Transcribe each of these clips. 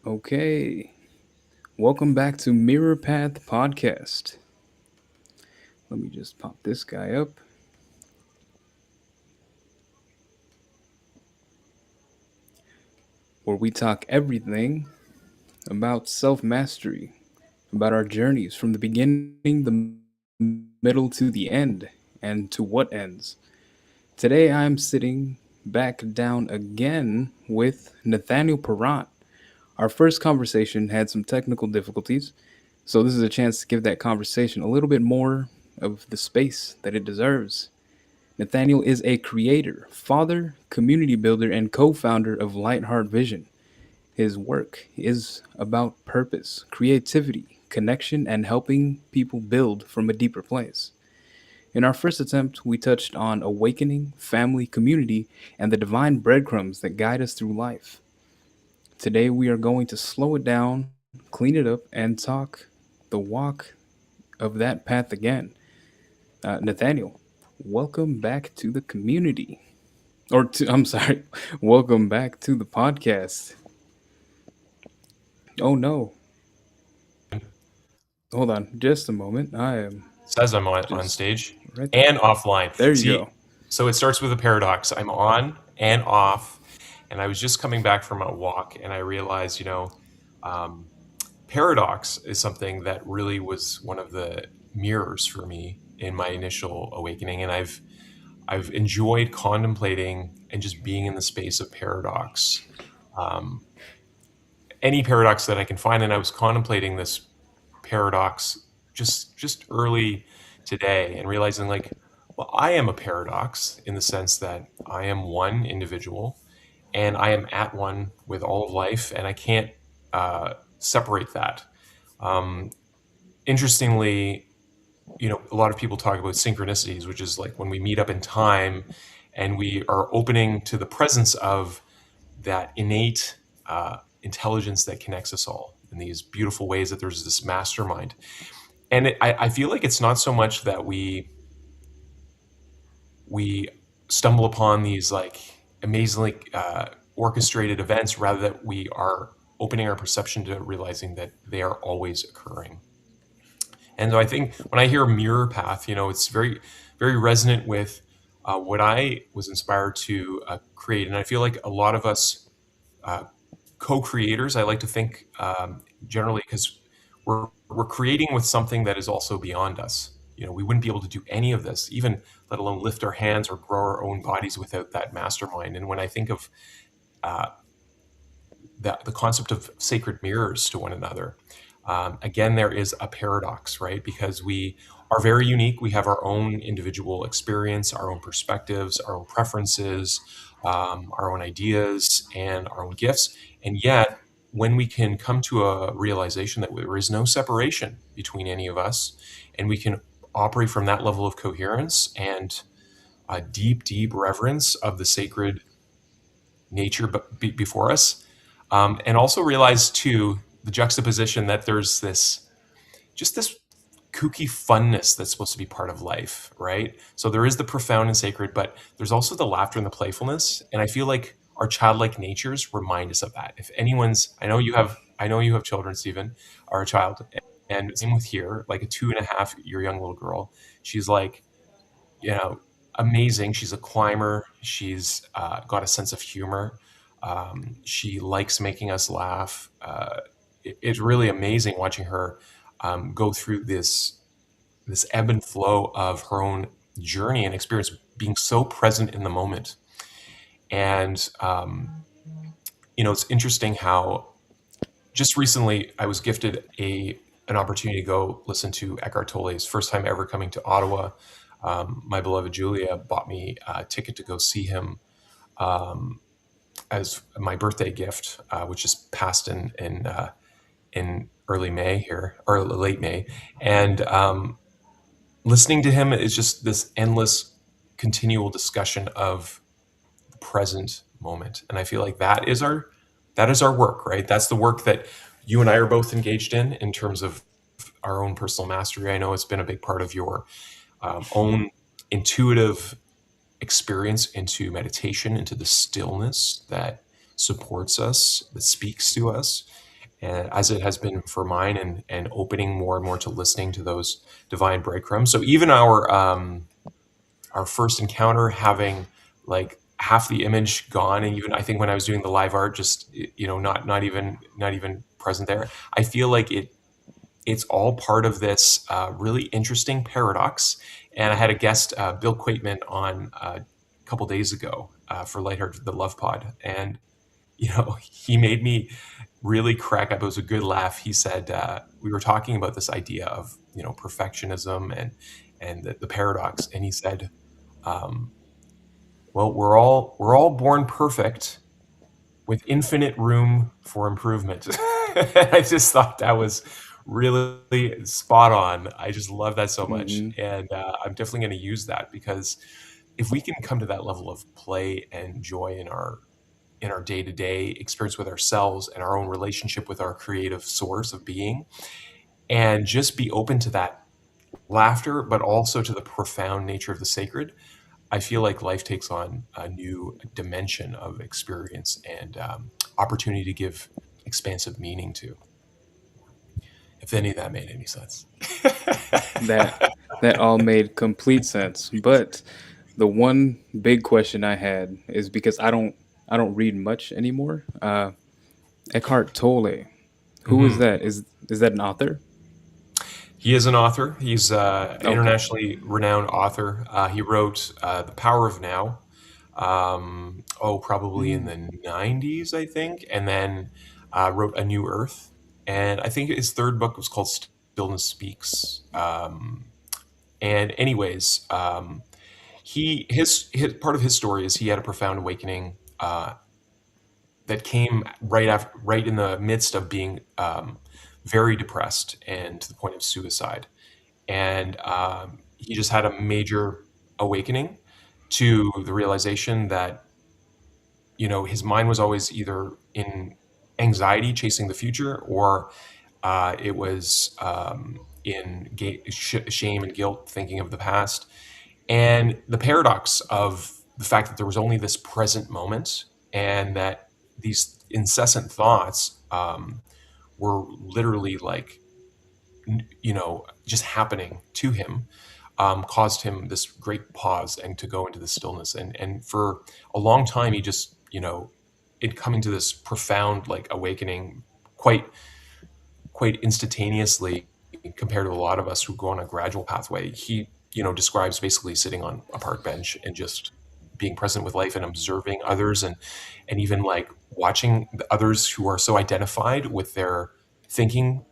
Okay, welcome back to Mirror Path Podcast. Let me just pop this guy up, where we talk everything about self mastery, about our journeys from the beginning, the middle to the end, and to what ends. Today I'm sitting back down again with Nathaniel Parant. Our first conversation had some technical difficulties, so this is a chance to give that conversation a little bit more of the space that it deserves. Nathaniel is a creator, father, community builder, and co founder of Lightheart Vision. His work is about purpose, creativity, connection, and helping people build from a deeper place. In our first attempt, we touched on awakening, family, community, and the divine breadcrumbs that guide us through life. Today, we are going to slow it down, clean it up, and talk the walk of that path again. Nathaniel, welcome back to the community. I'm sorry, welcome back to the podcast. Oh no, hold on just a moment. I am Says I'm on just stage right there. and offline. There you See, go. so it starts with a paradox. I'm on and off, and I was just coming back from a walk, and I realized, um, paradox is something that really was one of the mirrors for me in my initial awakening, and I've enjoyed contemplating and just being in the space of paradox. Um, any paradox that I can find, and I was contemplating this paradox just early today and realizing like, well, I am a paradox in the sense that I am one individual and I am at one with all of life, and I can't separate that. um, Interestingly, a lot of people talk about synchronicities, which is like when we meet up in time and we are opening to the presence of that innate intelligence that connects us all in these beautiful ways, that there's this mastermind. And I feel like it's not so much that we stumble upon these like amazingly orchestrated events, rather that we are opening our perception to realizing that they are always occurring. And so I think when I hear mirror path, it's very, very resonant with what I was inspired to create. And I feel like a lot of us uh, co-creators, I like to think, generally, because we're creating with something that is also beyond us. We wouldn't be able to do any of this, even let alone lift our hands or grow our own bodies, without that mastermind. And when I think of uh, the concept of sacred mirrors to one another, again, there is a paradox, right? Because we are very unique. We have our own individual experience, our own perspectives, our own preferences, our own ideas, and our own gifts. And yet, when we can come to a realization that there is no separation between any of us, and we can operate from that level of coherence and a deep, deep reverence of the sacred nature before us, and also realize too the juxtaposition that there's this kooky funness that's supposed to be part of life, right? So there is the profound and sacred, but there's also the laughter and the playfulness. And I feel like our childlike natures remind us of that. If anyone's, I know you have children, Stephen, or a child, and same with here, like a 2.5 year young little girl. She's like, you know, amazing. She's a climber. She's got a sense of humor. She likes making us laugh. It's really amazing watching her go through this ebb and flow of her own journey and experience, being so present in the moment. And it's interesting how just recently I was gifted an opportunity to go listen to Eckhart Tolle's first time ever coming to Ottawa. My beloved Julia bought me a ticket to go see him as my birthday gift, which just passed in early May here, or late May. And listening to him is just this endless, continual discussion of the present moment. And I feel like that is our work, right? That's the work that you and I are both engaged in terms of our own personal mastery. I know it's been a big part of your own intuitive experience into meditation, into the stillness that supports us, that speaks to us. and as it has been for mine, and opening more and more to listening to those divine breadcrumbs. So even our first encounter having like half the image gone, and even I think when I was doing the live art, just not even present there, I feel like it's all part of this really interesting paradox. And I had a guest, Bill Quaitman, on a couple days ago for Lighthearted the Love Pod, and he made me really crack up. It was a good laugh. He said we were talking about this idea of perfectionism and the paradox, and he said, um, "Well, we're all born perfect with infinite room for improvement." I just thought that was really spot on. I just love that so much, Hmm. and I'm definitely going to use that, because if we can come to that level of play and joy in our day-to-day experience with ourselves and our own relationship with our creative source of being, and just be open to that laughter, but also to the profound nature of the sacred, I feel like life takes on a new dimension of experience and opportunity to give expansive meaning to, if any of that made any sense. That that all made complete sense. But the one big question I had is because I don't read much anymore. Eckhart Tolle, who is Hmm. that? Is that an author? He is an author. He's an Okay. internationally renowned author. He wrote The Power of Now, probably in Mm. the 90s, I think, and then wrote A New Earth. And I think his third book was called Stillness Speaks. And anyways, his part of his story is he had a profound awakening that came right in the midst of being very depressed and to the point of suicide. And he just had a major awakening to the realization that his mind was always either in anxiety chasing the future, or it was in shame and guilt thinking of the past, and the paradox of the fact that there was only this present moment, and that these incessant thoughts were literally like just happening to him, caused him this great pause and to go into the stillness. And for a long time, he just, it coming to this profound like awakening quite quite instantaneously compared to a lot of us who go on a gradual pathway. He, describes basically sitting on a park bench and just being present with life and observing others, and even like watching the others who are so identified with their thinking,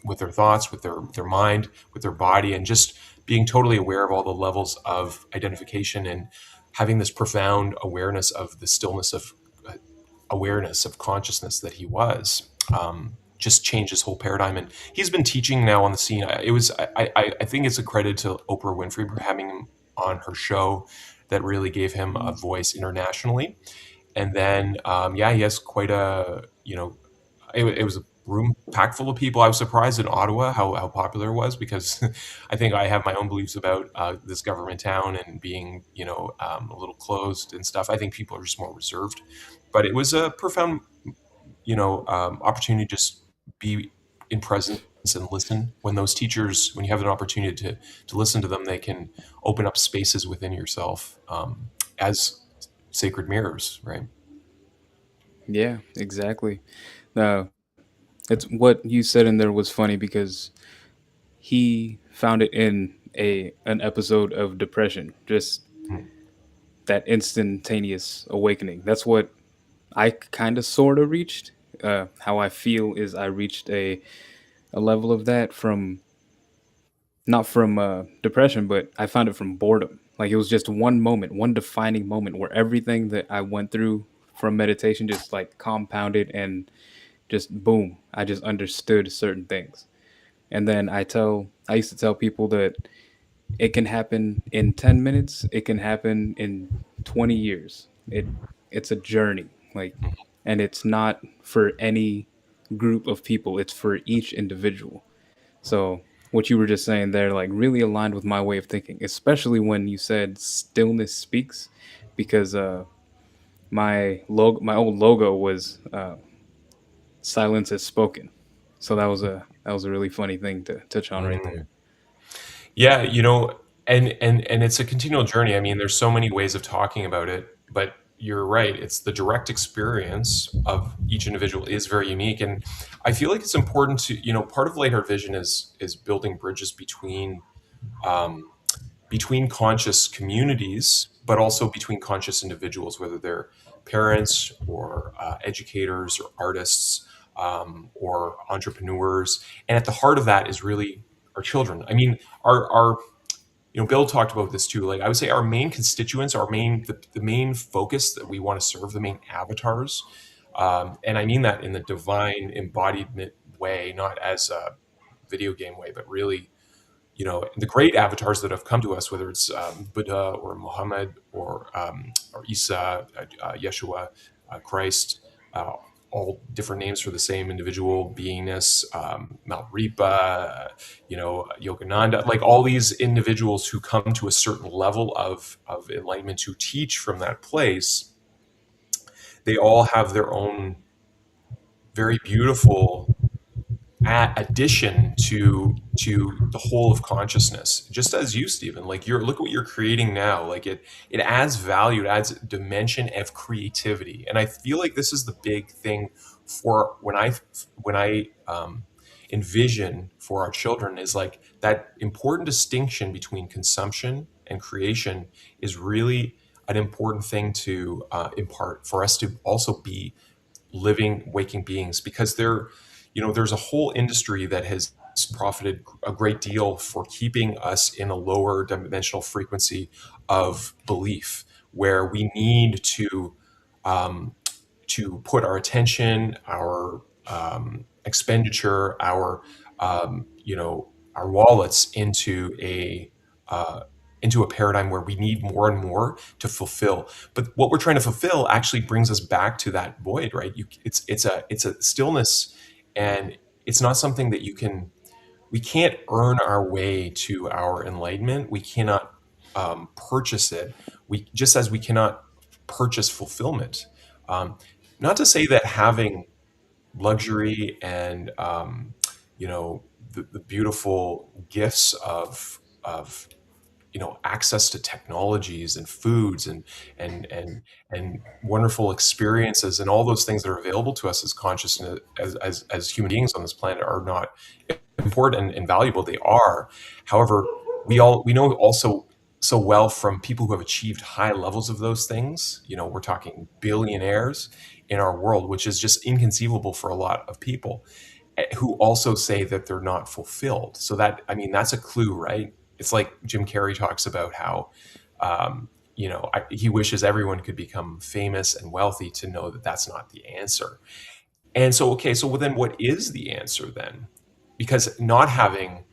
with their thoughts, with their mind, with their body, and just being totally aware of all the levels of identification, and having this profound awareness of the stillness of awareness of consciousness that he was, just changed his whole paradigm. And he's been teaching now on the scene. I think it's a credit to Oprah Winfrey for having him on her show that really gave him a Mm. voice internationally. And then yeah, he has quite a it was a room packed full of people. I was surprised in Ottawa how popular it was, because I think I have my own beliefs about this government town and being a little closed and stuff. I think people are just more reserved, but it was a profound opportunity to just be in presence and listen. When those teachers, when you have an opportunity to listen to them, they can open up spaces within yourself, as sacred mirrors, right? Yeah, exactly. It's what you said in there was funny because he found it in a an episode of depression, just Mm. that instantaneous awakening. That's what I kind of sort of reached. How I feel is I reached a level of that from not from depression, but I found it from boredom. Like it was just one moment, one defining moment where everything that I went through from meditation just like compounded and just boom, I just understood certain things. And then I used to tell people that it can happen in 10 minutes, it can happen in 20 years. It's a journey, like, and it's not for any group of people, it's for each individual. So what you were just saying there like really aligned with my way of thinking, especially when you said stillness speaks, because my old logo was silence is spoken. So that was a really funny thing to touch on right there. Mm. Yeah, and it's a continual journey. I mean, there's so many ways of talking about it, but you're right. It's the direct experience of each individual is very unique, and I feel like it's important to, part of Lightheart Vision is building bridges um, between conscious communities, but also between conscious individuals, whether they're parents or educators or artists, or entrepreneurs. And at the heart of that is really our children. I mean, our Bill talked about this too. Like, I would say our main constituents, the main focus that we want to serve, the main avatars, and I mean that in the divine embodiment way, not as a video game way, but really, the great avatars that have come to us, whether it's Buddha or Muhammad or Isa, Yeshua, Christ, uh, all different names for the same individual beingness, Malripa, Yogananda, like all these individuals who come to a certain level of enlightenment to teach from that place. They all have their own very beautiful addition to the whole of consciousness, just as you, Stephen, like, look at what you're creating now. Like, it adds value, it adds dimension of creativity. And I feel like this is the big thing for when I envision for our children, is like that important distinction between consumption and creation is really an important thing to impart, for us to also be living, waking beings, because there's a whole industry that has profited a great deal for keeping us in a lower dimensional frequency of belief, where we need um, to put our attention, our expenditure, our wallets uh, into a paradigm where we need more and more to fulfill. But what we're trying to fulfill actually brings us back to that void, right? It's a stillness, and it's not something that we can't earn our way to our enlightenment. We cannot purchase it. We just as we cannot purchase fulfillment. Um, Not to say that having luxury and the beautiful gifts of access to technologies and foods and wonderful experiences and all those things that are available to us as consciousness, as human beings on this planet, are not important and valuable. They are. However, we know also so well from people who have achieved high levels of those things. We're talking billionaires in our world, which is just inconceivable for a lot of people, who also say that they're not fulfilled. So that, I mean, that's a clue, right? It's like Jim Carrey talks about how he wishes everyone could become famous and wealthy, to know that that's not the answer. And so, okay, so then what is the answer then? Because not having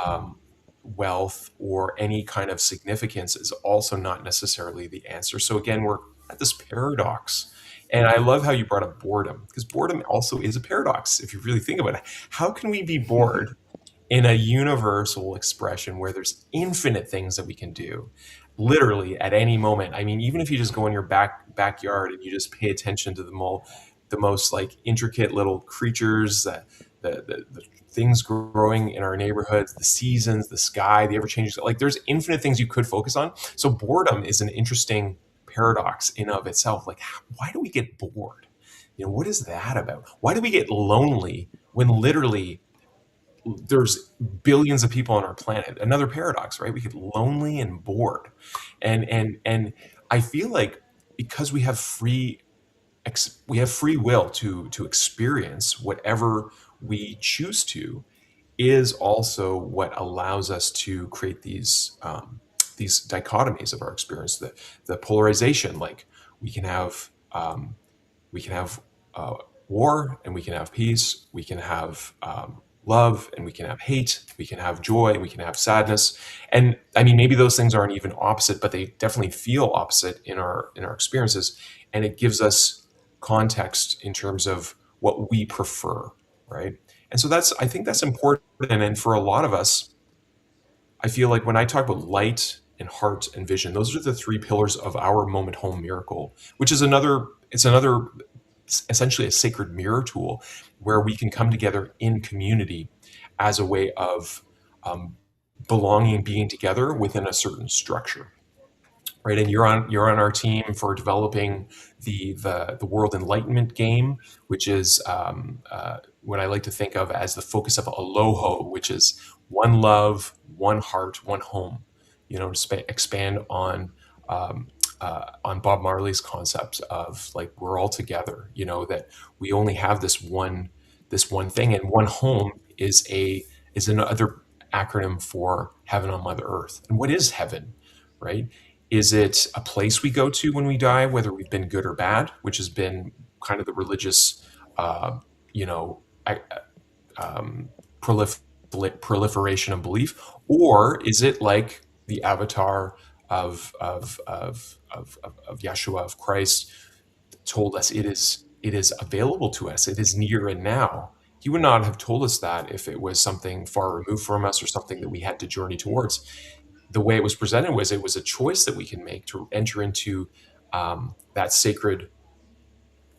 um, wealth or any kind of significance is also not necessarily the answer. So again, we're at this paradox. And I love how you brought up boredom, because boredom also is a paradox if you really think about it. How can we be bored in a universal expression where there's infinite things that we can do, literally at any moment? I mean, even if you just go in your backyard and you just pay attention to the most like intricate little creatures, the things growing in our neighborhoods, the seasons, the sky, the ever changing, like, there's infinite things you could focus on. So boredom is an interesting paradox in of itself. Like, why do we get bored? What is that about? Why do we get lonely when literally there's billions of people on our planet? Another paradox, right? We get lonely and bored. And I feel like, because we have free will to experience whatever we choose to, is also what allows us to create these dichotomies of our experience, the polarization. Like, we can have um, we can have war, and we can have peace. We can have love, and we can have hate. We can have joy, and we can have sadness. And I mean, maybe those things aren't even opposite, but they definitely feel opposite in our experiences. And it gives us context in terms of what we prefer, right? And so I think that's important. And for a lot of us, I feel like when I talk about light and heart and vision, those are the three pillars of our moment home miracle, which is another essentially a sacred mirror tool where we can come together in community as a way of um, belonging, being together within a certain structure, right? And you're on our team for developing the world enlightenment game, which is what I like to think of as the focus of Aloha, which is one love, one heart, one home. To expand on Bob Marley's concept of like we're all together. That we only have this one thing, and one home is another acronym for heaven on Mother Earth. And what is heaven, right? Is it a place we go to when we die, whether we've been good or bad, which has been kind of the religious, uh, you know, um, prolif- proliferation of belief, or is it like the avatar of Yeshua, of Christ, told us it is available to us. It is near and now. He would not have told us that if it was something far removed from us or something that we had to journey towards. The way it was presented was it was a choice that we can make to enter into that sacred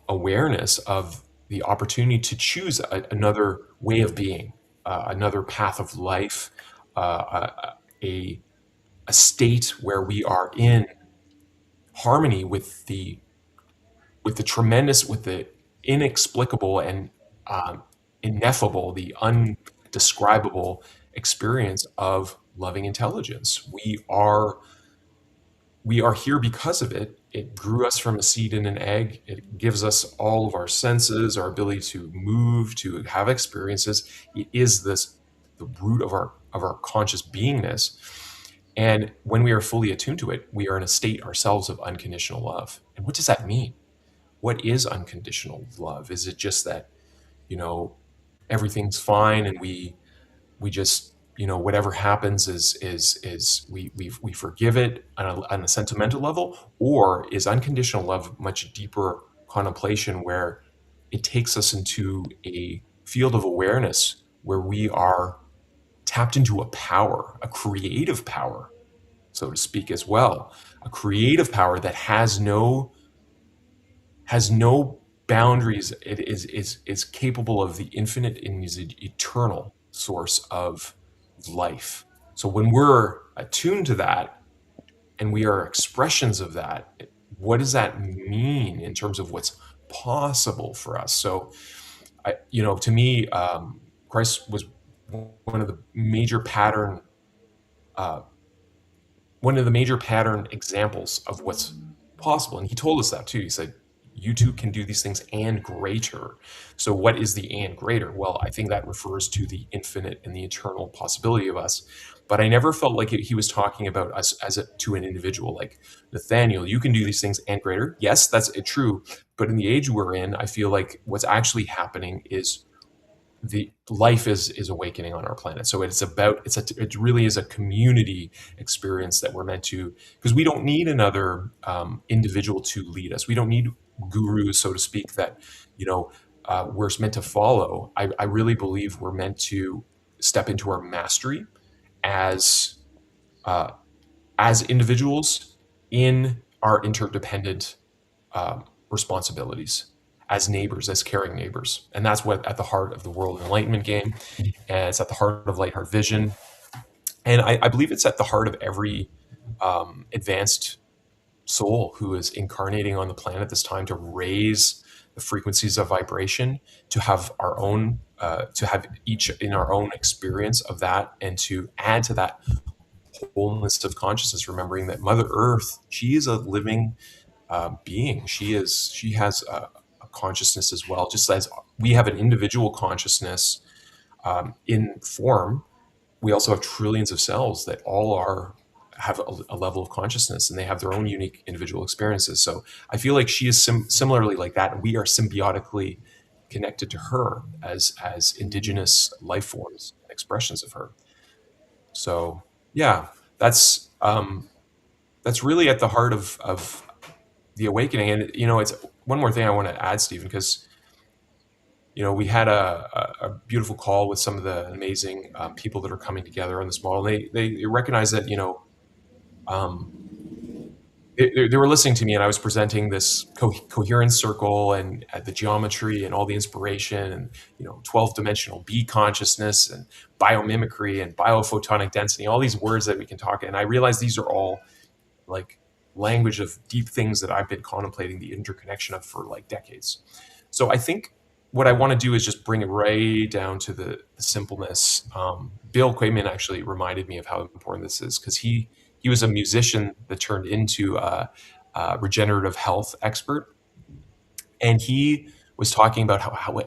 awareness of the opportunity to choose another way of being, another path of life, a, a state where we are in harmony with the inexplicable and ineffable, the undescribable experience of loving intelligence. We are here because of it. It grew us from a seed and an egg. It gives us all of our senses, our ability to move, to have experiences. It is the root of our conscious beingness. And when we are fully attuned to it, we are in a state ourselves of unconditional love. And what does that mean? What is unconditional love? Is it just that, you know, everything's fine and we just, whatever happens is we forgive it on a sentimental level? Or is unconditional love much deeper contemplation where it takes us into a field of awareness where we are tapped into a power, a creative power, so to speak, as well, a creative power that has no boundaries. It is capable of the infinite and is an eternal source of life. So when we're attuned to that and we are expressions of that, what does that mean in terms of what's possible for us? So to me, Christ was one of the major pattern uh, one of the major pattern examples of what's possible. And he told us that too. He said, you too can do these things and greater. So what is the and greater? Well, I think that refers to the infinite and the eternal possibility of us. But I never felt like he was talking about us to an individual, like, Nathaniel, you can do these things and greater. Yes, that's true. But in the age we're in, I feel like what's actually happening is the life is awakening on our planet. So it really is a community experience that we're meant to, because we don't need another individual to lead us. We don't need gurus, so to speak, that we're meant to follow. I really believe we're meant to step into our mastery as uh, as individuals in our interdependent responsibilities as neighbors, as caring neighbors. And that's what at the heart of the world enlightenment game. And it's at the heart of Lightheart Vision. And I believe it's at the heart of every advanced soul who is incarnating on the planet this time to raise the frequencies of vibration, to have our own, to have each in our own experience of that, and to add to that wholeness of consciousness, remembering that Mother Earth, she is a living being. She has a consciousness as well, just as we have an individual consciousness in form. We also have trillions of cells that all have a level of consciousness, and they have their own unique individual experiences. So I feel like she is similarly like that, and we are symbiotically connected to her as indigenous life forms and expressions of her. So yeah, that's really at the heart of the awakening. And it's one more thing I want to add, Stephen, because we had a beautiful call with some of the amazing people that are coming together on this model. They recognize that um, they were listening to me, and I was presenting this coherence circle and the geometry and all the inspiration and 12-dimensional B consciousness and biomimicry and biophotonic density, all these words that we can talk. And I realized these are all like language of deep things that I've been contemplating the interconnection of for like decades. So I think what I want to do is just bring it right down to the simpleness. Bill Quayman actually reminded me of how important this is, because he was a musician that turned into a regenerative health expert, and he was talking about how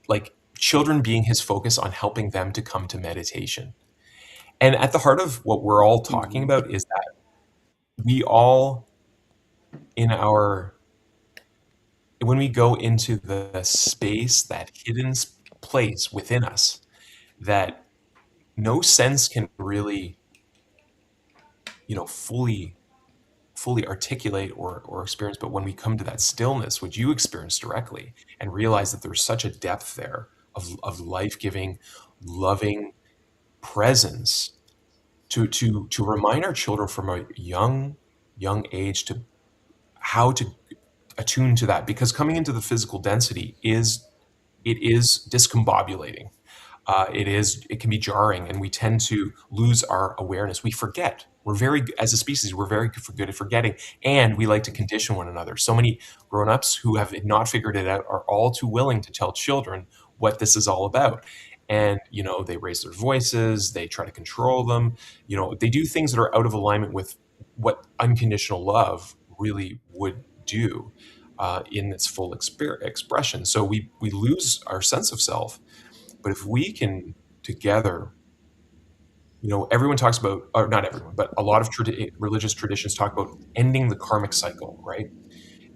like children being his focus on helping them to come to meditation. And at the heart of what we're all talking Mhm. about is that we all in our when we go into the space, that hidden place within us that no sense can really, fully articulate or experience. But when we come to that stillness, which you experience directly, and realize that there's such a depth there of life-giving, loving presence, to remind our children from a young age to how to attune to that, because coming into the physical density is discombobulating. It can be jarring, and we tend to lose our awareness. We forget. As a species, we're very good at forgetting, and we like to condition one another. So many grown-ups who have not figured it out are all too willing to tell children what this is all about. And, they raise their voices, they try to control them, they do things that are out of alignment with what unconditional love really would do in its full expression. So we lose our sense of self. But if we can together, everyone talks about, or not everyone, but a lot of religious traditions talk about ending the karmic cycle, right?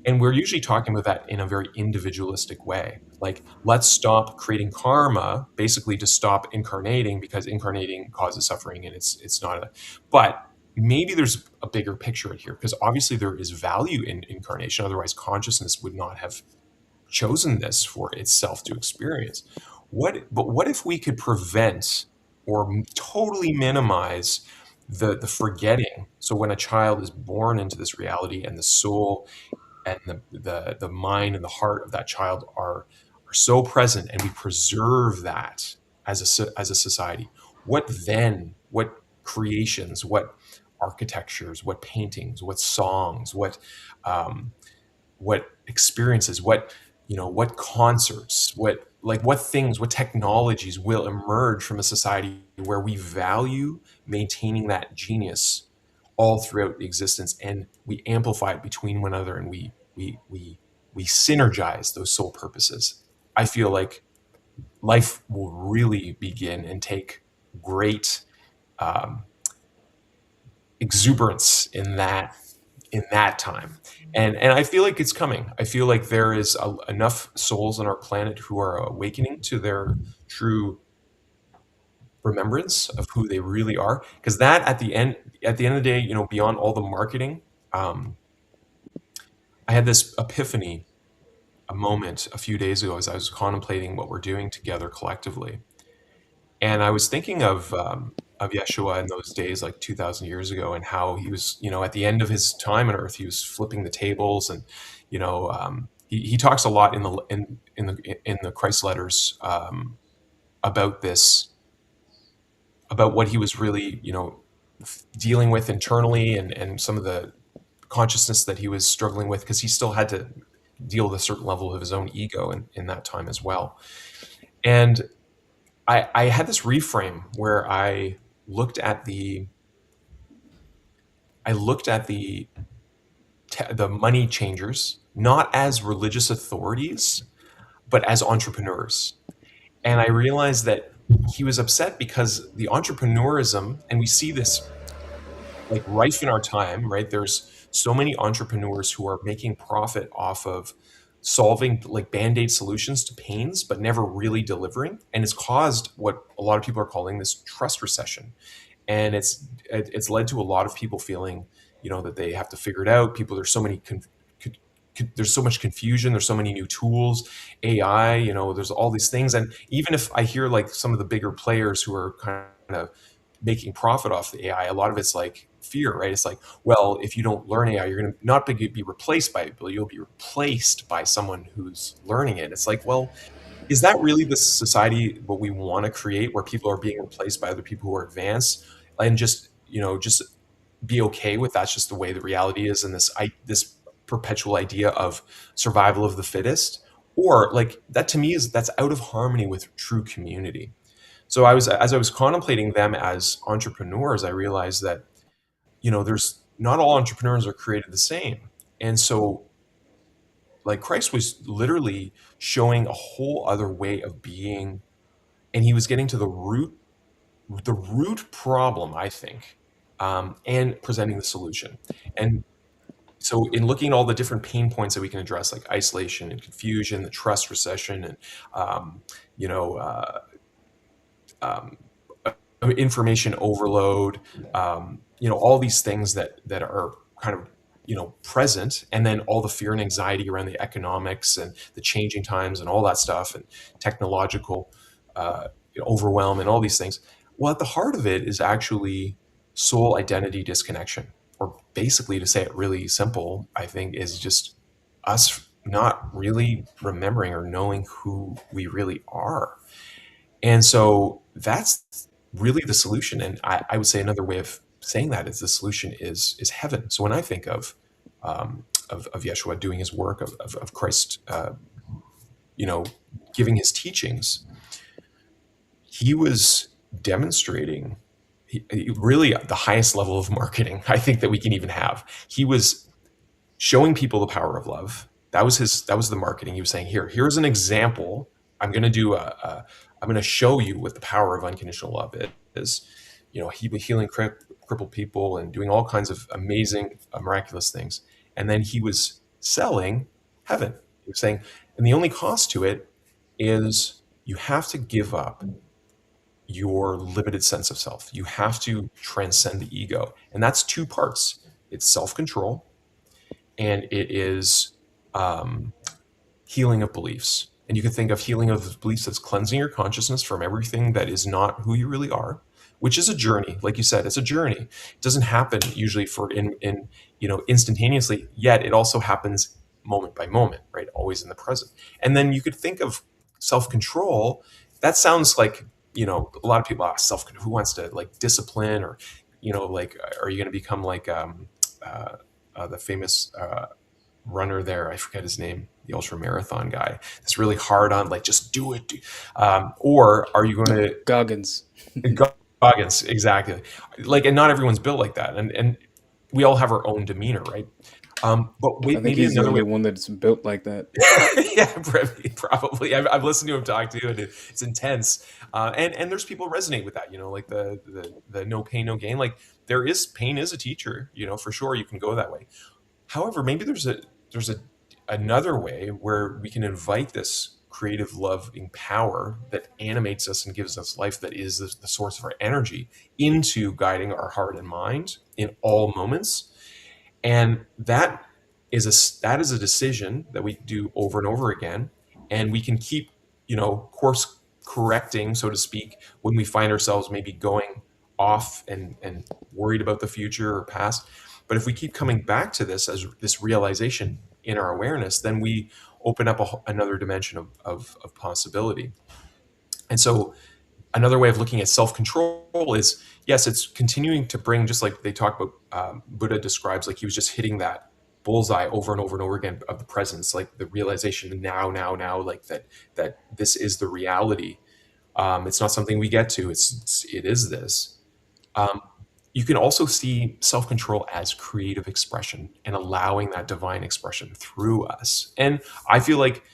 And we're usually talking about that in a very individualistic way. Like, let's stop creating karma, basically to stop incarnating, because incarnating causes suffering, and it's not a. But maybe there's a bigger picture here, because obviously there is value in incarnation. Otherwise, consciousness would not have chosen this for itself to experience. What if we could prevent or totally minimize the forgetting? So when a child is born into this reality, and the soul and the mind and the heart of that child are so present, and we preserve that as a society, what creations, what architectures, what paintings, what songs, um, what experiences, what concerts, what things, what technologies will emerge from a society where we value maintaining that genius all throughout existence, and we amplify it between one another, and we synergize those soul purposes. I feel like life will really begin and take great um, exuberance in that time. And I feel like it's coming. I feel like there is enough souls on our planet who are awakening to their true remembrance of who they really are, because that at the end of the day, beyond all the marketing, um, I had this epiphany, a moment a few days ago, as I was contemplating what we're doing together collectively. And I was thinking of Yeshua in those days, like 2,000 years ago, and how he was, at the end of his time on earth, he was flipping the tables. And he talks a lot in the Christ letters, about this, about what he was really, dealing with internally, and some of the consciousness that he was struggling with, because he still had to deal with a certain level of his own ego in that time as well. And I had this reframe where I looked at the money changers not as religious authorities, but as entrepreneurs. And I realized that he was upset because the entrepreneurism, and we see this like rife in our time, right? There's so many entrepreneurs who are making profit off of solving like band-aid solutions to pains, but never really delivering. And it's caused what a lot of people are calling this trust recession. And it's led to a lot of people feeling, that they have to figure it out. There's so much confusion. There's so many new tools, AI. There's all these things. And even if I hear like some of the bigger players who are kind of making profit off the AI, a lot of it's like fear, right? It's like, well, if you don't learn AI, you're going to not be replaced by it, but you'll be replaced by someone who's learning it. It's like, well, is that really the society what we want to create, where people are being replaced by other people who are advanced, and just, just be okay with that's just the way the reality is, and this perpetual idea of survival of the fittest? Or like that, to me, is that's out of harmony with true community. So as I was contemplating them as entrepreneurs, I realized that, there's not all entrepreneurs are created the same. And so, like, Christ was literally showing a whole other way of being, and he was getting to the root problem, I think, and presenting the solution. And so, in looking at all the different pain points that we can address, like isolation and confusion, the trust recession, and um, you know, uh, um, information overload, all these things that are kind of, present, and then all the fear and anxiety around the economics and the changing times and all that stuff, and technological overwhelm and all these things. Well, at the heart of it is actually soul identity disconnection, or basically, to say it really simple, I think, is just us not really remembering or knowing who we really are. And so that's really the solution. And I would say another way of saying that is the solution is heaven. So when I think of Yeshua doing his work, of Christ, you know, giving his teachings, he was demonstrating really the highest level of marketing, I think, that we can even have. He was showing people the power of love. That was the marketing. He was saying, here's an example. I'm going to do I'm going to show you what the power of unconditional love is. He was healing crippled people and doing all kinds of amazing, miraculous things. And then he was selling heaven. He was saying, and the only cost to it is you have to give up your limited sense of self. You have to transcend the ego. And that's two parts. It's self-control, and it is um, healing of beliefs. And you can think of healing of beliefs as cleansing your consciousness from everything that is not who you really are, which is a journey. Like you said, it's a journey. It doesn't happen usually instantaneously, yet it also happens moment by moment, right? Always in the present. And then you could think of self-control. That sounds like, a lot of people ask who wants to, like, discipline, or, like, are you going to become like the famous runner there? I forget his name, the ultra marathon guy. It's really hard on, like, just do it. Or are you going to Goggins. Goggins, exactly. Like, and not everyone's built like that, and we all have our own demeanor, right? But I wait, think maybe he's the another way. only one that's built like that. Yeah, probably. I've listened to him talk too, and it's intense. And there's people who resonate with that. Like the no pain, no gain. Like, there is pain is a teacher. For sure, you can go that way. However, maybe there's another way where we can invite this creative loving power that animates us and gives us life, that is the source of our energy, into guiding our heart and mind in all moments. And that is a decision that we do over and over again, and we can keep, course correcting, so to speak, when we find ourselves maybe going off and worried about the future or past. But if we keep coming back to this as this realization in our awareness, then we open up another dimension of possibility. And so, another way of looking at self-control is, yes, it's continuing to bring, just like they talk about, Buddha describes, like he was just hitting that bullseye over and over and over again of the presence, like the realization now, like that this is the reality. It's not something we get to. It is this. Um, you can also see self-control as creative expression and allowing that divine expression through us. And I feel like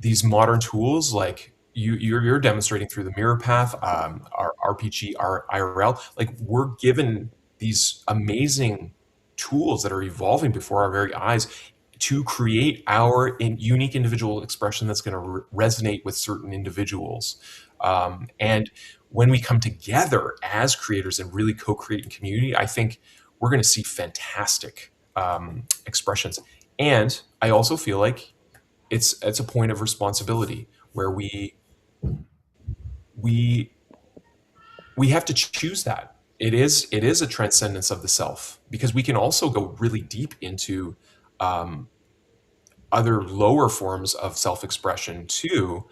these modern tools, like you're demonstrating through the mirror path, our RPG, our IRL, like, we're given these amazing tools that are evolving before our very eyes to create our unique individual expression that's going to resonate with certain individuals. And when we come together as creators and really co-create in community, I think we're going to see fantastic expressions. And I also feel like it's a point of responsibility, where we we have to choose that. it is a transcendence of the self, because we can also go really deep into um, other lower forms of self-expression too,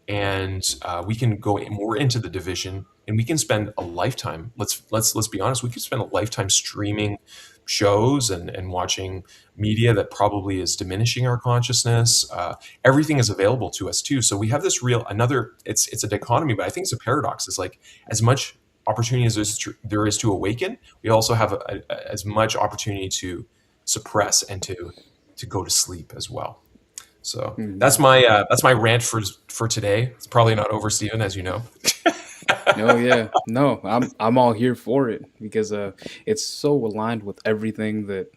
and we can go more into the division, and we can spend a lifetime. Let's be honest. We could spend a lifetime streaming shows and watching media that probably is diminishing our consciousness. Everything is available to us too. So we have this real another. It's a dichotomy, but I think it's a paradox. It's like as much opportunity as there is to awaken, we also have as much opportunity to suppress and to go to sleep as well. So Hmm. that's my rant for today. It's probably not over, Stephen, as you know. Oh yeah, no, I'm all here for it because it's so aligned with everything that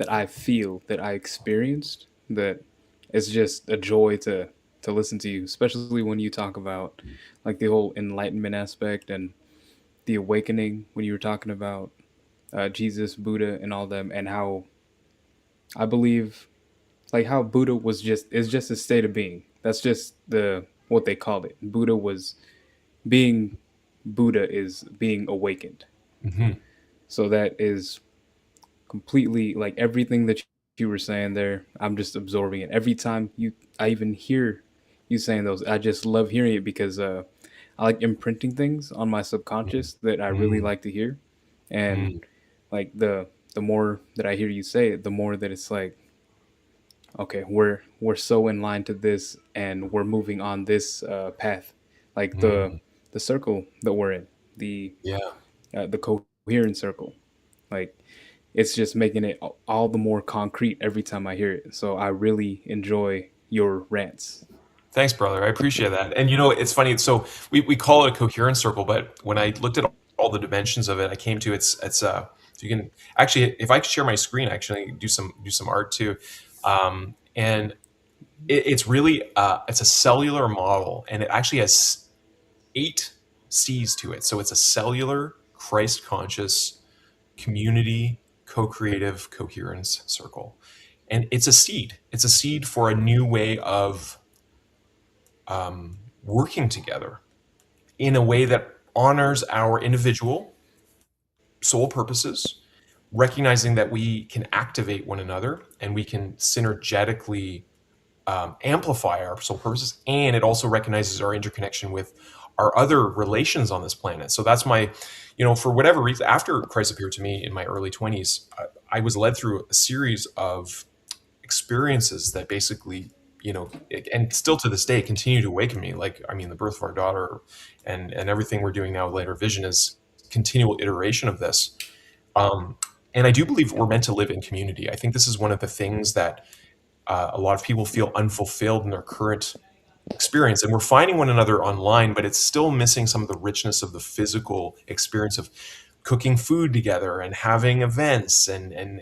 I feel, that I experienced, that it's just a joy to listen to you, especially when you talk about like the whole enlightenment aspect and the awakening when you were talking about Jesus, Buddha, and all them, and how I believe like how Buddha was just is just a state of being. That's just the what they called it. Buddha was being Buddha is being awakened. Hmm. So that is completely like everything that you were saying there. I'm just absorbing it every time I even hear you saying those. I just love hearing it because I like imprinting things on my subconscious that I really Mm, like to hear, and mm, like the more that I hear you say it, the more that it's like okay, we're so in line to this, and we're moving on this path, like mm. the circle that we're in, Yeah. the coherent circle, like it's just making it all the more concrete every time I hear it. So I really enjoy your rants. Thanks, brother. I appreciate that. And you know, it's funny. So we call it a coherence circle, but when I looked at all the dimensions of it, I came to it's so you can actually, if I could share my screen, actually do some art too. And it's really it's a cellular model, and it actually has 8 C's to it. So it's a cellular Christ conscious community co-creative coherence circle, and it's a seed. It's a seed for a new way of working together in a way that honors our individual soul purposes, recognizing that we can activate one another and we can synergetically amplify our soul purposes, and it also recognizes our interconnection with our other relations on this planet. So that's my, for whatever reason, after Christ appeared to me in my early 20s, I was led through a series of experiences that basically, and still to this day continue to awaken me. Like, I mean, the birth of our daughter and everything we're doing now with Later Vision is continual iteration of this. Um, and I do believe we're meant to live in community. I think this is one of the things that a lot of people feel unfulfilled in their current experience, and we're finding one another online, but it's still missing some of the richness of the physical experience of cooking food together and having events and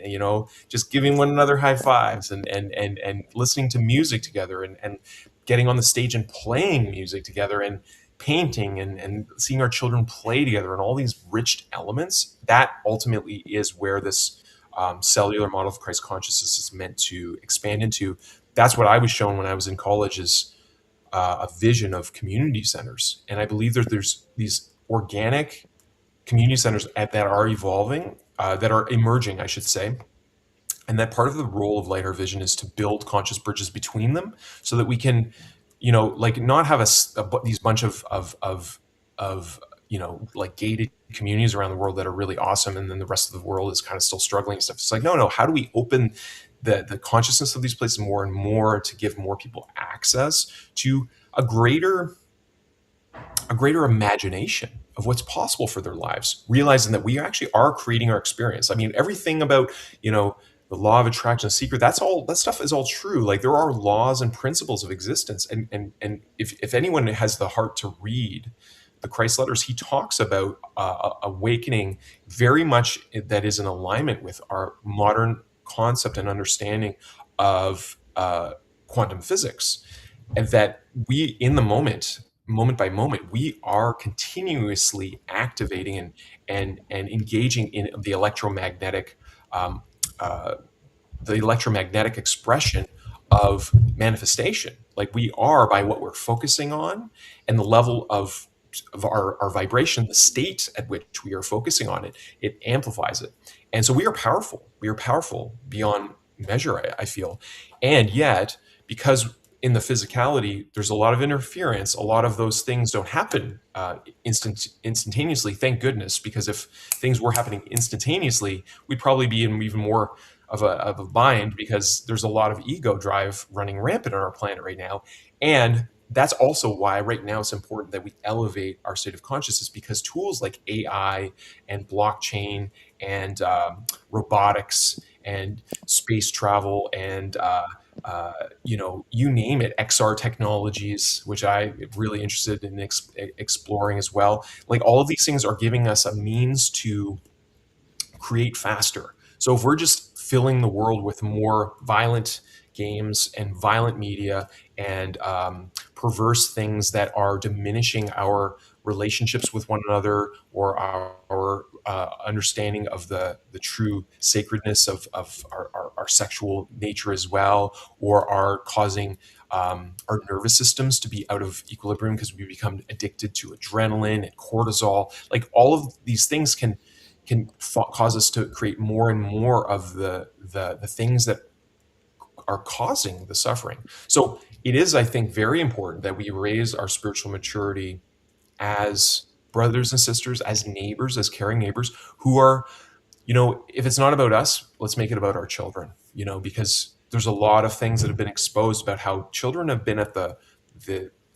just giving one another high fives and listening to music together and getting on the stage and playing music together and painting and seeing our children play together and all these rich elements. That ultimately is where this cellular model of Christ consciousness is meant to expand into. That's what I was shown when I was in college, is a vision of community centers. And I believe that there's these organic community centers that are evolving, that are emerging, I should say. And that part of the role of Lighter Vision is to build conscious bridges between them so that we can, like not have these bunch of, like gated communities around the world that are really awesome. And then the rest of the world is kind of still struggling and stuff. It's like, no, how do we open the consciousness of these places more and more to give more people access to a greater imagination of what's possible for their lives, realizing that we actually are creating our experience. I mean, everything about, the law of attraction, the secret, that stuff is all true. Like, there are laws and principles of existence. And if anyone has the heart to read the Christ letters, he talks about awakening very much that is in alignment with our modern concept and understanding of quantum physics, and that we, in the moment by moment, we are continuously activating and engaging in um, uh, the electromagnetic expression of manifestation. Like, we are, by what we're focusing on and the level of of our vibration, the state at which we are focusing on it, it amplifies it. And so we are powerful. We are powerful beyond measure, I feel. And yet, because in the physicality, there's a lot of interference, a lot of those things don't happen instantaneously. Thank goodness, because if things were happening instantaneously, we'd probably be in even more of a bind, because there's a lot of ego drive running rampant on our planet right now. And that's also why right now it's important that we elevate our state of consciousness, because tools like AI and blockchain and robotics and space travel and you name it, XR technologies, which I'm really interested in exploring as well. Like, all of these things are giving us a means to create faster. So if we're just filling the world with more violent games and violent media and perverse things that are diminishing our relationships with one another, or our understanding of the true sacredness of our sexual nature as well, or are causing our nervous systems to be out of equilibrium because we become addicted to adrenaline and cortisol. Like, all of these things can cause us to create more and more of the things that are causing the suffering. So it is, I think, very important that we raise our spiritual maturity as brothers and sisters, as neighbors, as caring neighbors who are, if it's not about us, let's make it about our children, because there's a lot of things that have been exposed about how children have been at the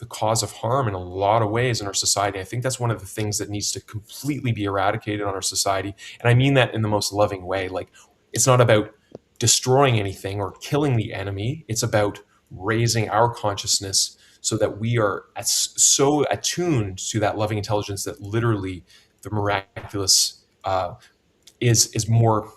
cause of harm in a lot of ways in our society. I think that's one of the things that needs to completely be eradicated on our society. And I mean that in the most loving way. Like, it's not about destroying anything or killing the enemy. It's about raising our consciousness so that we are so attuned to that loving intelligence that literally the miraculous is more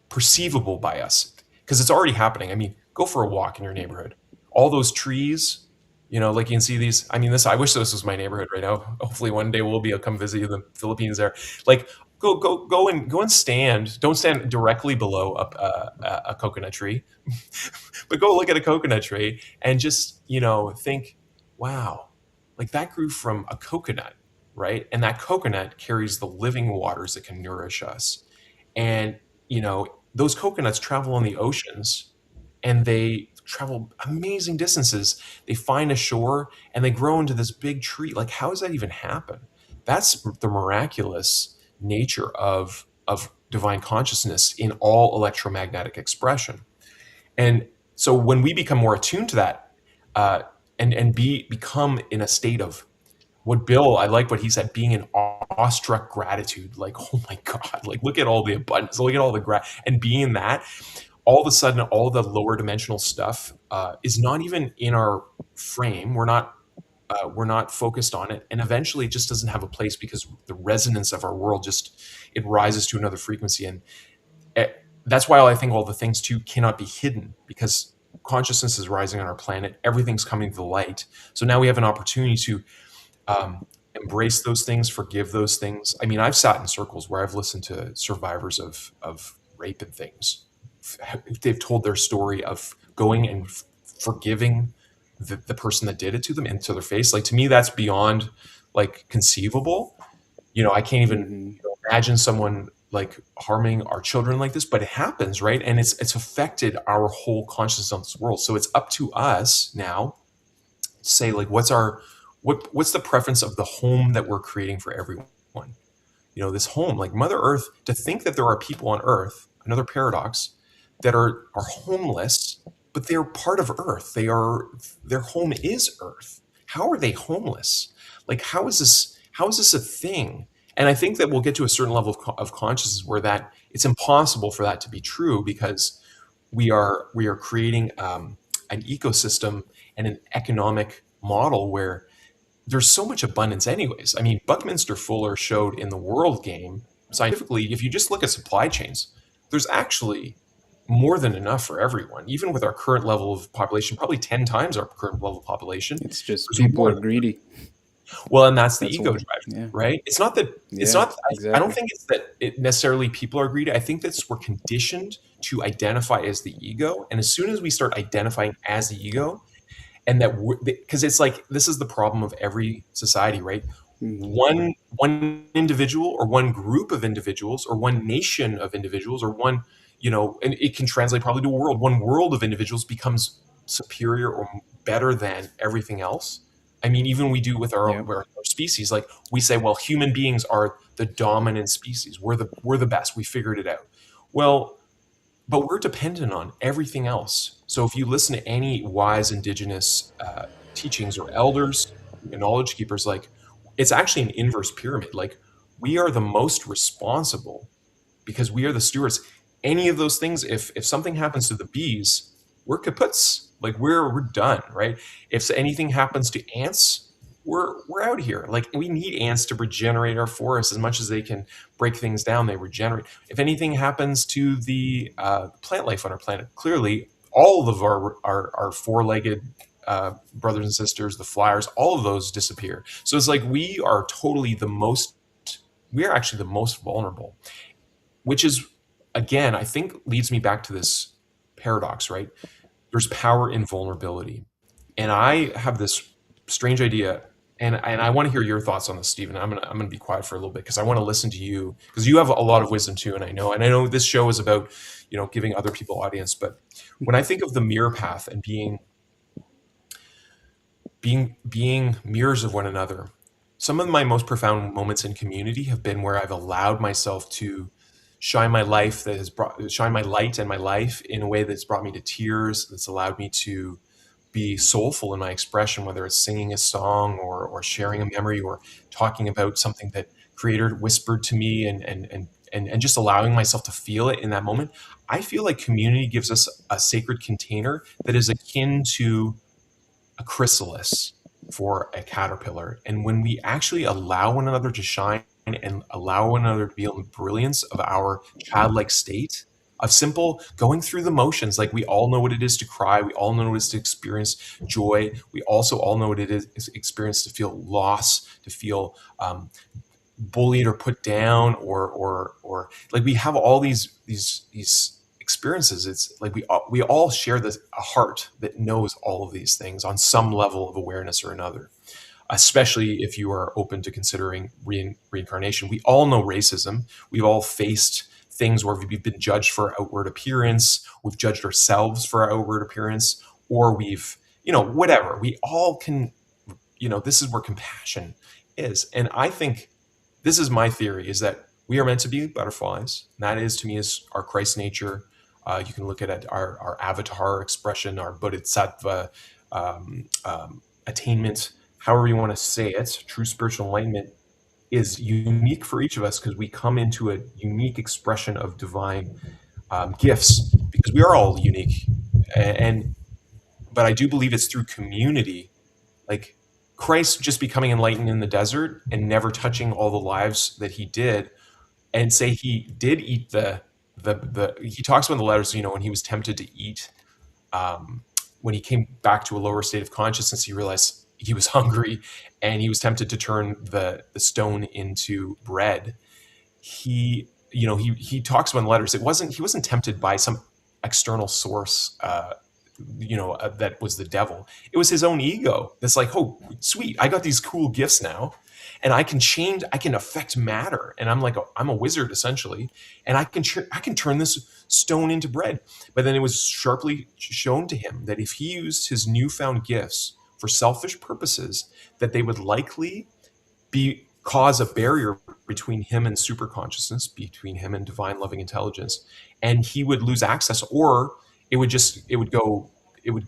perceivable by us, because it's already happening. I mean, go for a walk in your neighborhood. All those trees, like, you can see these. I mean, I wish this was my neighborhood right now. Hopefully one day I'll come visit you in the Philippines there. Like, go and stand. Don't stand directly below a coconut tree, but go look at a coconut tree and just, think, wow, like, that grew from a coconut, right? And that coconut carries the living waters that can nourish us. And, those coconuts travel on the oceans, and they travel amazing distances. They find a shore and they grow into this big tree. Like, how does that even happen? That's the miraculous nature of divine consciousness in all electromagnetic expression. And so when we become more attuned to that, and become in a state of what Bill, I like what he said, being in awestruck gratitude. Like, oh my God, like, look at all the abundance, look at all the and being that, all of a sudden, all the lower dimensional stuff is not even in our frame. We're not focused on it, and eventually it just doesn't have a place, because the resonance of our world it rises to another frequency. And that's why I think all the things too cannot be hidden, because consciousness is rising on our planet. Everything's coming to the light. So now we have an opportunity to embrace those things, forgive those things. I mean, I've sat in circles where I've listened to survivors of rape and things. They've told their story of going and forgiving the person that did it to them into their face. Like, to me, that's beyond, like, conceivable. I can't even Hmm. imagine someone, like, harming our children like this, but it happens, right? And it's affected our whole consciousness on this world. So it's up to us now to say, like, what's the preference of the home that we're creating for everyone? This home, like Mother Earth, to think that there are people on Earth, another paradox, that are homeless, but they're part of Earth. Their home is Earth. How are they homeless? Like, how is this a thing? And I think that we'll get to a certain level of consciousness where that it's impossible for that to be true, because we are creating an ecosystem and an economic model where there's so much abundance anyways. I mean, Buckminster Fuller showed in the world game, scientifically, if you just look at supply chains, there's actually more than enough for everyone. Even with our current level of population, probably 10 times our current level of population, It's just there's people more. are greedy. Well, and that's the That's ego all. drive, Yeah. right? It's not that it's Yeah. not. I don't Exactly. think it's that it necessarily people are greedy. I think that's we're conditioned to identify as the ego, and as soon as we start identifying as the ego, and that because it's like this is the problem of every society, right? Hmm. One individual or one group of individuals or one nation of individuals or one, and it can translate probably to a world. One world of individuals becomes superior or better than everything else. I mean, even we do with Yeah. our species. Like we say, well, human beings are the dominant species. We're the best. We figured it out. Well, but we're dependent on everything else. So if you listen to any wise indigenous teachings or elders, knowledge keepers, like it's actually an inverse pyramid. Like we are the most responsible because we are the stewards. Any of those things, if something happens to the bees, we're kaputs. Like we're done, right? If anything happens to ants, we're out here. Like we need ants to regenerate our forests as much as they can break things down. They regenerate. If anything happens to the plant life on our planet, clearly all of our four-legged brothers and sisters, the flyers, all of those disappear. So it's like we are totally the most. We are actually the most vulnerable, which is again I think leads me back to this paradox, right? There's power in vulnerability, and I have this strange idea, and I want to hear your thoughts on this, Stephen. I'm gonna be quiet for a little bit because I want to listen to you because you have a lot of wisdom too, and I know this show is about giving other people audience, but when I think of the mirror path and being mirrors of one another. Some of my most profound moments in community have been where I've allowed myself to shine my light and my life in a way that's brought me to tears, that's allowed me to be soulful in my expression, whether it's singing a song or sharing a memory or talking about something that creator whispered to me and just allowing myself to feel it in that moment. I feel like community gives us a sacred container that is akin to a chrysalis for a caterpillar. And when we actually allow one another to shine and allow one another to be in the brilliance of our childlike state, of simple going through the motions, like we all know what it is to cry, we all know what it is to experience joy, we also all know what it is experience to feel loss, to feel bullied or put down or like we have all these experiences. It's like we all share this a heart that knows all of these things on some level of awareness or another, especially if you are open to considering reincarnation. We all know racism. We've all faced things where we've been judged for outward appearance, we've judged ourselves for our outward appearance, or we've whatever. We all can, this is where compassion is. And I think this is my theory, is that we are meant to be butterflies. And that is, to me, is our Christ nature. You can look at it, our avatar expression, our bodhisattva attainment, however you want to say it. True spiritual enlightenment is unique for each of us because we come into a unique expression of divine gifts because we are all unique. And but I do believe it's through community, like Christ just becoming enlightened in the desert and never touching all the lives that he did, and say he did eat the he talks about in the letters, when he was tempted to eat, when he came back to a lower state of consciousness, he realized he was hungry and he was tempted to turn the stone into bread. He talks about in the letters, he wasn't tempted by some external source, that was the devil. It was his own ego that's like, oh sweet, I got these cool gifts now, and I can affect matter, and I'm a wizard essentially, and I can turn this stone into bread. But then it was sharply shown to him that if he used his newfound gifts for selfish purposes, that they would likely cause a barrier between him and super consciousness, between him and divine loving intelligence, and he would lose access, or it would go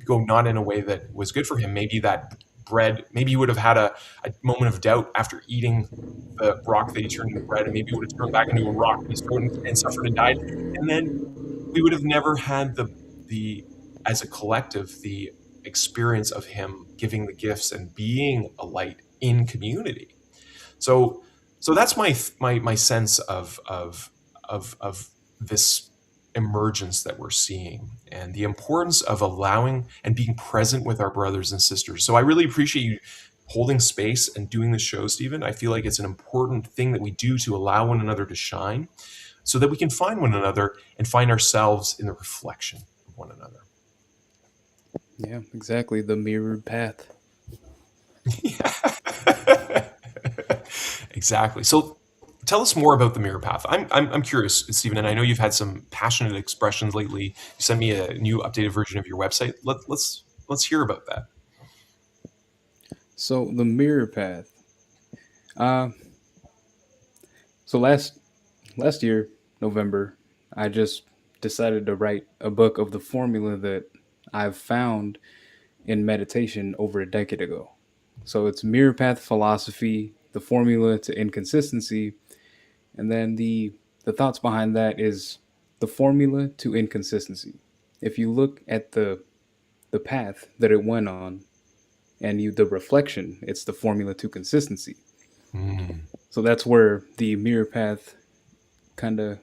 not in a way that was good for him. Maybe that bread, maybe he would have had a moment of doubt after eating the rock that he turned into bread, and maybe he would have turned back into a rock in his throat and suffered and died. And then we would have never had the as a collective the experience of him giving the gifts and being a light in community. So that's my sense of this emergence that we're seeing, and the importance of allowing and being present with our brothers and sisters. So I really appreciate you holding space and doing this show, Stephen. I feel like it's an important thing that we do to allow one another to shine so that we can find one another and find ourselves in the reflection of one another. Yeah, exactly. The mirrored path. Exactly. So tell us more about the mirror path. I'm curious, Stephen, and I know you've had some passionate expressions lately. You sent me a new updated version of your website. Let's hear about that. So the mirror path. Uh, so last year, November, I just decided to write a book of the formula that I've found in meditation over a decade ago. So it's mirror path philosophy, the formula to inconsistency, and then the thoughts behind that is the formula to inconsistency. If you look at the path that it went on and you the reflection, it's the formula to consistency. Mm, So that's where the mirror path kind of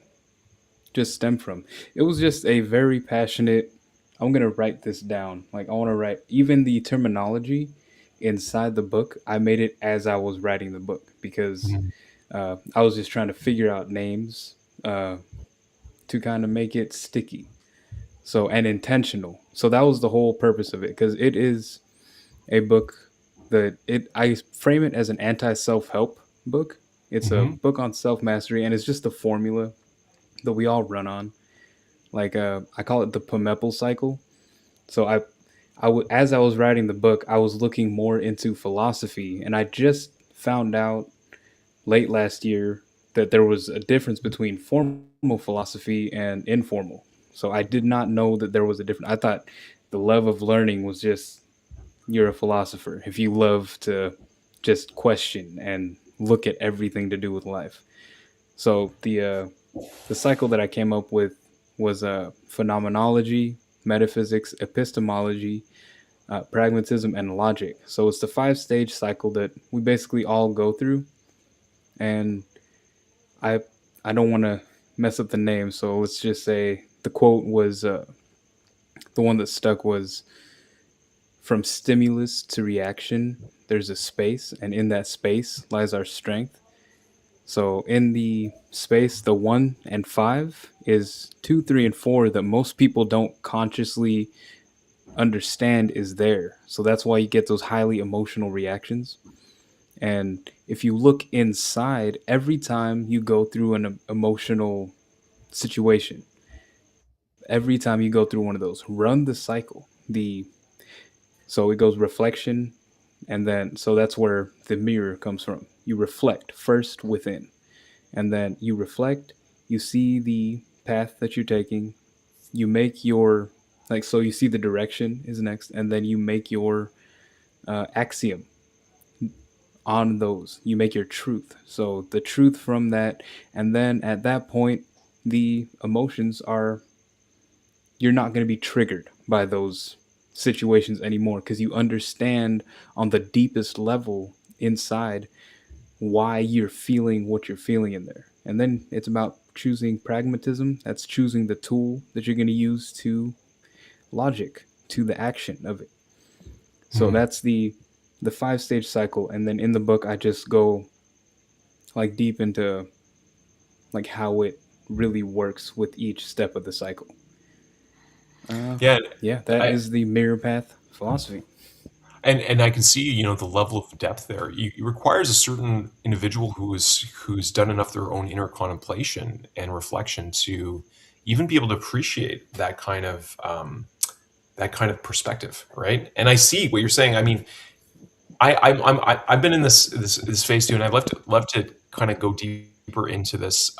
just stemmed from. It was just a very passionate. I'm gonna write this down. Like I want to write even the terminology inside the book. I made it as I was writing the book because mm, I was just trying to figure out names uh, to kind of make it sticky. So and intentional. So that was the whole purpose of it because it is a book that it I frame it as an anti self help book. It's a hmm. book on self mastery and it's just a formula that we all run on. Like I call it the Pumepple cycle. So as I was writing the book, I was looking more into philosophy, and I just found out late last year that there was a difference between formal philosophy and informal. So I did not know that there was a difference. I thought the love of learning was just you're a philosopher if you love to just question and look at everything to do with life. So the cycle that I came up with was phenomenology, metaphysics, epistemology, pragmatism, and logic. So it's the 5 stage cycle that we basically all go through. And I I don't want to mess up the name, so let's just say the quote was the one that stuck was from stimulus to reaction. There's a space, and in that space lies our strength. So in the space, the 1 and 5 is 2, 3, and 4 that most people don't consciously understand is there. So that's why you get those highly emotional reactions. And if you look inside, every time you go through an emotional situation, every time you go through one of those, run the cycle. So it goes reflection, and then so that's where the mirror comes from. You reflect first within, and then you reflect, you see the path that you're taking, you make your like so you see the direction is next, and then you make your axiom on those. You make your truth. So the truth from that, and then at that point, the emotions are you're not going to be triggered by those situations anymore because you understand on the deepest level inside why you're feeling what you're feeling in there. And then it's about choosing pragmatism. That's choosing the tool that you're going to use to logic, to the action of it. So Hmm. that's the 5 stage cycle. And then in the book, I just go like deep into like how it really works with each step of the cycle. Uh, Yeah, yeah, that I, is the mirror path philosophy. and I can see, the level of depth there. It requires a certain individual who's done enough their own inner contemplation and reflection to even be able to appreciate that kind of perspective, right? And I see what you're saying. I mean, I've been in this phase too, and I'd love to kind of go deeper into this.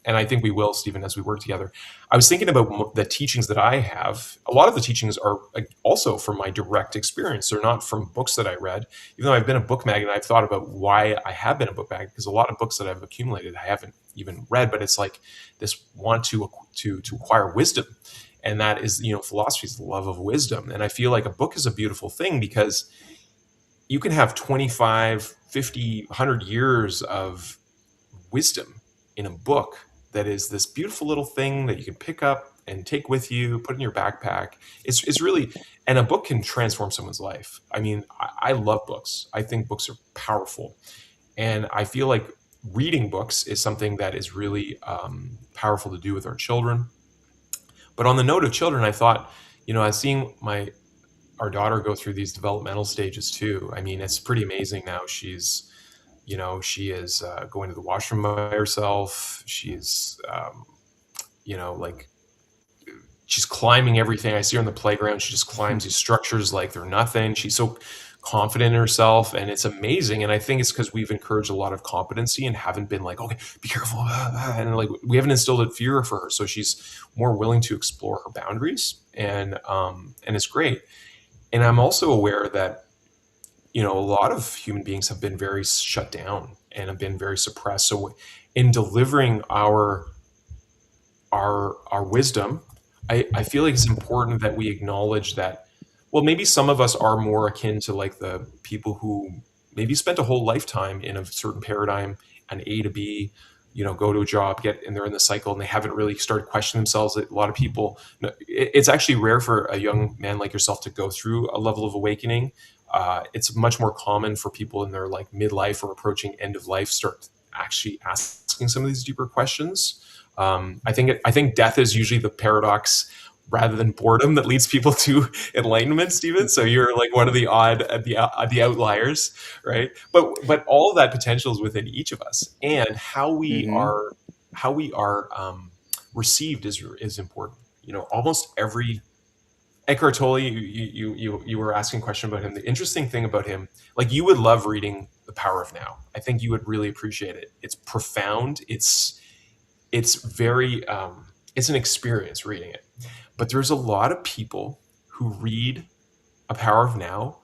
And I think we will, Stephen, as we work together. I was thinking about the teachings that I have. A lot of the teachings are also from my direct experience. They're not from books that I read. Even though I've been a book mag, and I've thought about why I have been a book mag, because a lot of books that I've accumulated I haven't even read. But it's like this want to acquire wisdom, and that is philosophy's love of wisdom. And I feel like a book is a beautiful thing because you can have 25, 50, 100 years of wisdom in a book that is this beautiful little thing that you can pick up and take with you, put in your backpack. It's really, and a book can transform someone's life. I mean, I love books. I think books are powerful. And I feel like reading books is something that is really powerful to do with our children. But on the note of children, I thought, I was seeing our daughter go through these developmental stages too. I mean, it's pretty amazing now. She is going to the washroom by herself. Like she's climbing everything. I see her on the playground. She just climbs these structures like they're nothing. She's so confident in herself, and it's amazing. And I think it's because we've encouraged a lot of competency and haven't been like, okay, be careful, and like we haven't instilled a fear for her. So she's more willing to explore her boundaries, and it's great. And I'm also aware that a lot of human beings have been very shut down and have been very suppressed. So in delivering our wisdom, I feel like it's important that we acknowledge that, well, maybe some of us are more akin to like the people who maybe spent a whole lifetime in a certain paradigm, an A to B, go to a job, and they're in the cycle and they haven't really started questioning themselves. A lot of people, it's actually rare for a young man like yourself to go through a level of awakening. It's much more common for people in their like midlife or approaching end of life start actually asking some of these deeper questions. I think death is usually the paradox rather than boredom that leads people to enlightenment, Stephen. So you're like one of the outliers, right? But all of that potential is within each of us, and Mm-hmm. how we are received is important. Almost every Eckhart Tolle, you were asking a question about him. The interesting thing about him, like you would love reading The Power of Now. I think you would really appreciate it. It's profound. It's very it's an experience reading it. But there's a lot of people who read A Power of Now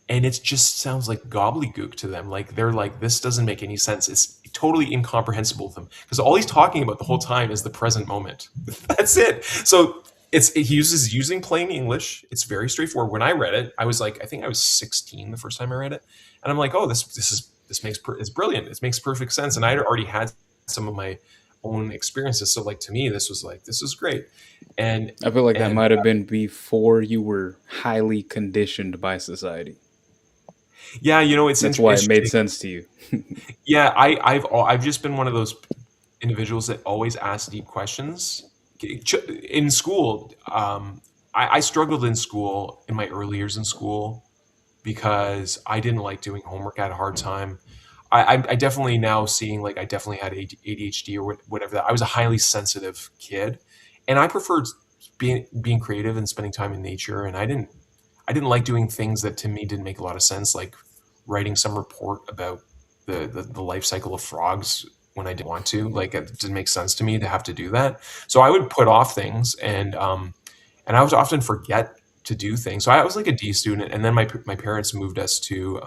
and it just sounds like gobbledygook to them. Like they're like, this doesn't make any sense. It's totally incomprehensible to them because all he's talking about the whole time is the present moment. That's it. So he uses using plain English. It's very straightforward. When I read it, I was like, I think I was 16 the first time I read it, and I'm like, oh, it's brilliant. It makes perfect sense. And I had already had some of my own experiences, so like to me, this was like, this is great. And I feel like that and might have been before you were highly conditioned by society. yeah, it's That's why it made interesting. sense to you. Yeah, I've just been one of those individuals that always ask deep questions. In school, I struggled in school in my early years in school because I didn't like doing homework. I had a hard time. I definitely now seeing like I definitely had ADHD or whatever. That I was a highly sensitive kid, and I preferred being creative and spending time in nature. And I didn't like doing things that to me didn't make a lot of sense, like writing some report about the life cycle of frogs when I didn't want to. Like it didn't make sense to me to have to do that. So I would put off things, and I would often forget to do things. So I was like a D student, and then my parents moved us to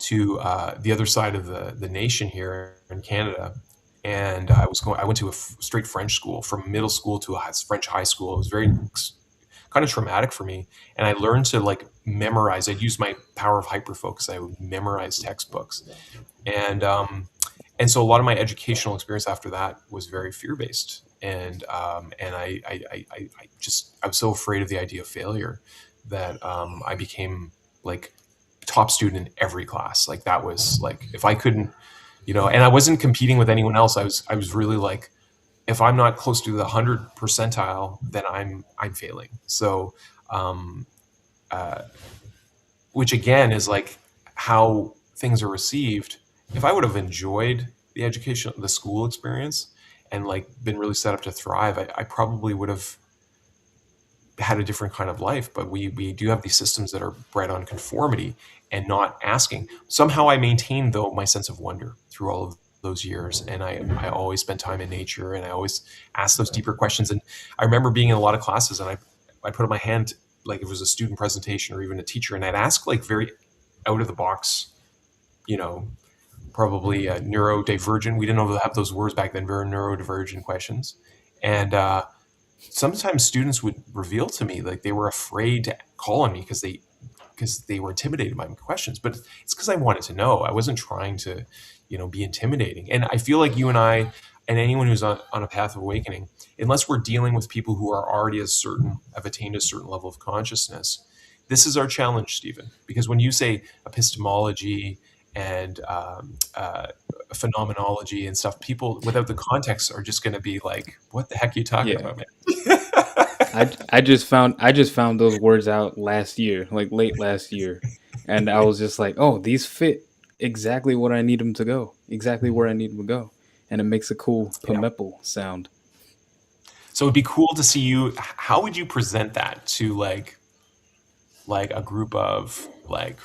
the other side of the nation here in Canada. And I went to a straight French school from middle school to a French high school. It was very kind of traumatic for me. And I learned to like memorize. I'd use my power of hyperfocus. I would memorize textbooks. And so a lot of my educational experience after that was very fear based. And I was so afraid of the idea of failure that I became like top student in every class. Like that was like, if I couldn't, and I wasn't competing with anyone else. I was really like, if I'm not close to the 100 percentile, then I'm failing. So, um, uh, which again is like how things are received. If I would have enjoyed the school experience, and like been really set up to thrive, I probably would have had a different kind of life. But we do have these systems that are bred on conformity and not asking. Somehow I maintained though my sense of wonder through all of those years, and I always spent time in nature, and I always asked those deeper questions. And I remember being in a lot of classes, and I put up my hand like it was a student presentation or even a teacher, and I'd ask like very out of the box, you know, probably neurodivergent. We didn't know have those words back then. Very neurodivergent questions, and sometimes students would reveal to me like they were afraid to call on me because they were intimidated by my questions. But it's because I wanted to know. I wasn't trying to, be intimidating. And I feel like you and I and anyone who's on a path of awakening, unless we're dealing with people who are already have attained a certain level of consciousness, this is our challenge, Stephen. Because when you say epistemology and phenomenology and stuff, people without the context are just going to be like, "What the heck are you talking Yeah. about, man?" I just found those words out last year, like late last year, and I was just like, oh, these fit exactly what I need them to go, exactly where I Mhm. need them to go, and it makes a cool Yeah. pimple sound. So it'd be cool to see you. How would you present that to like a group of like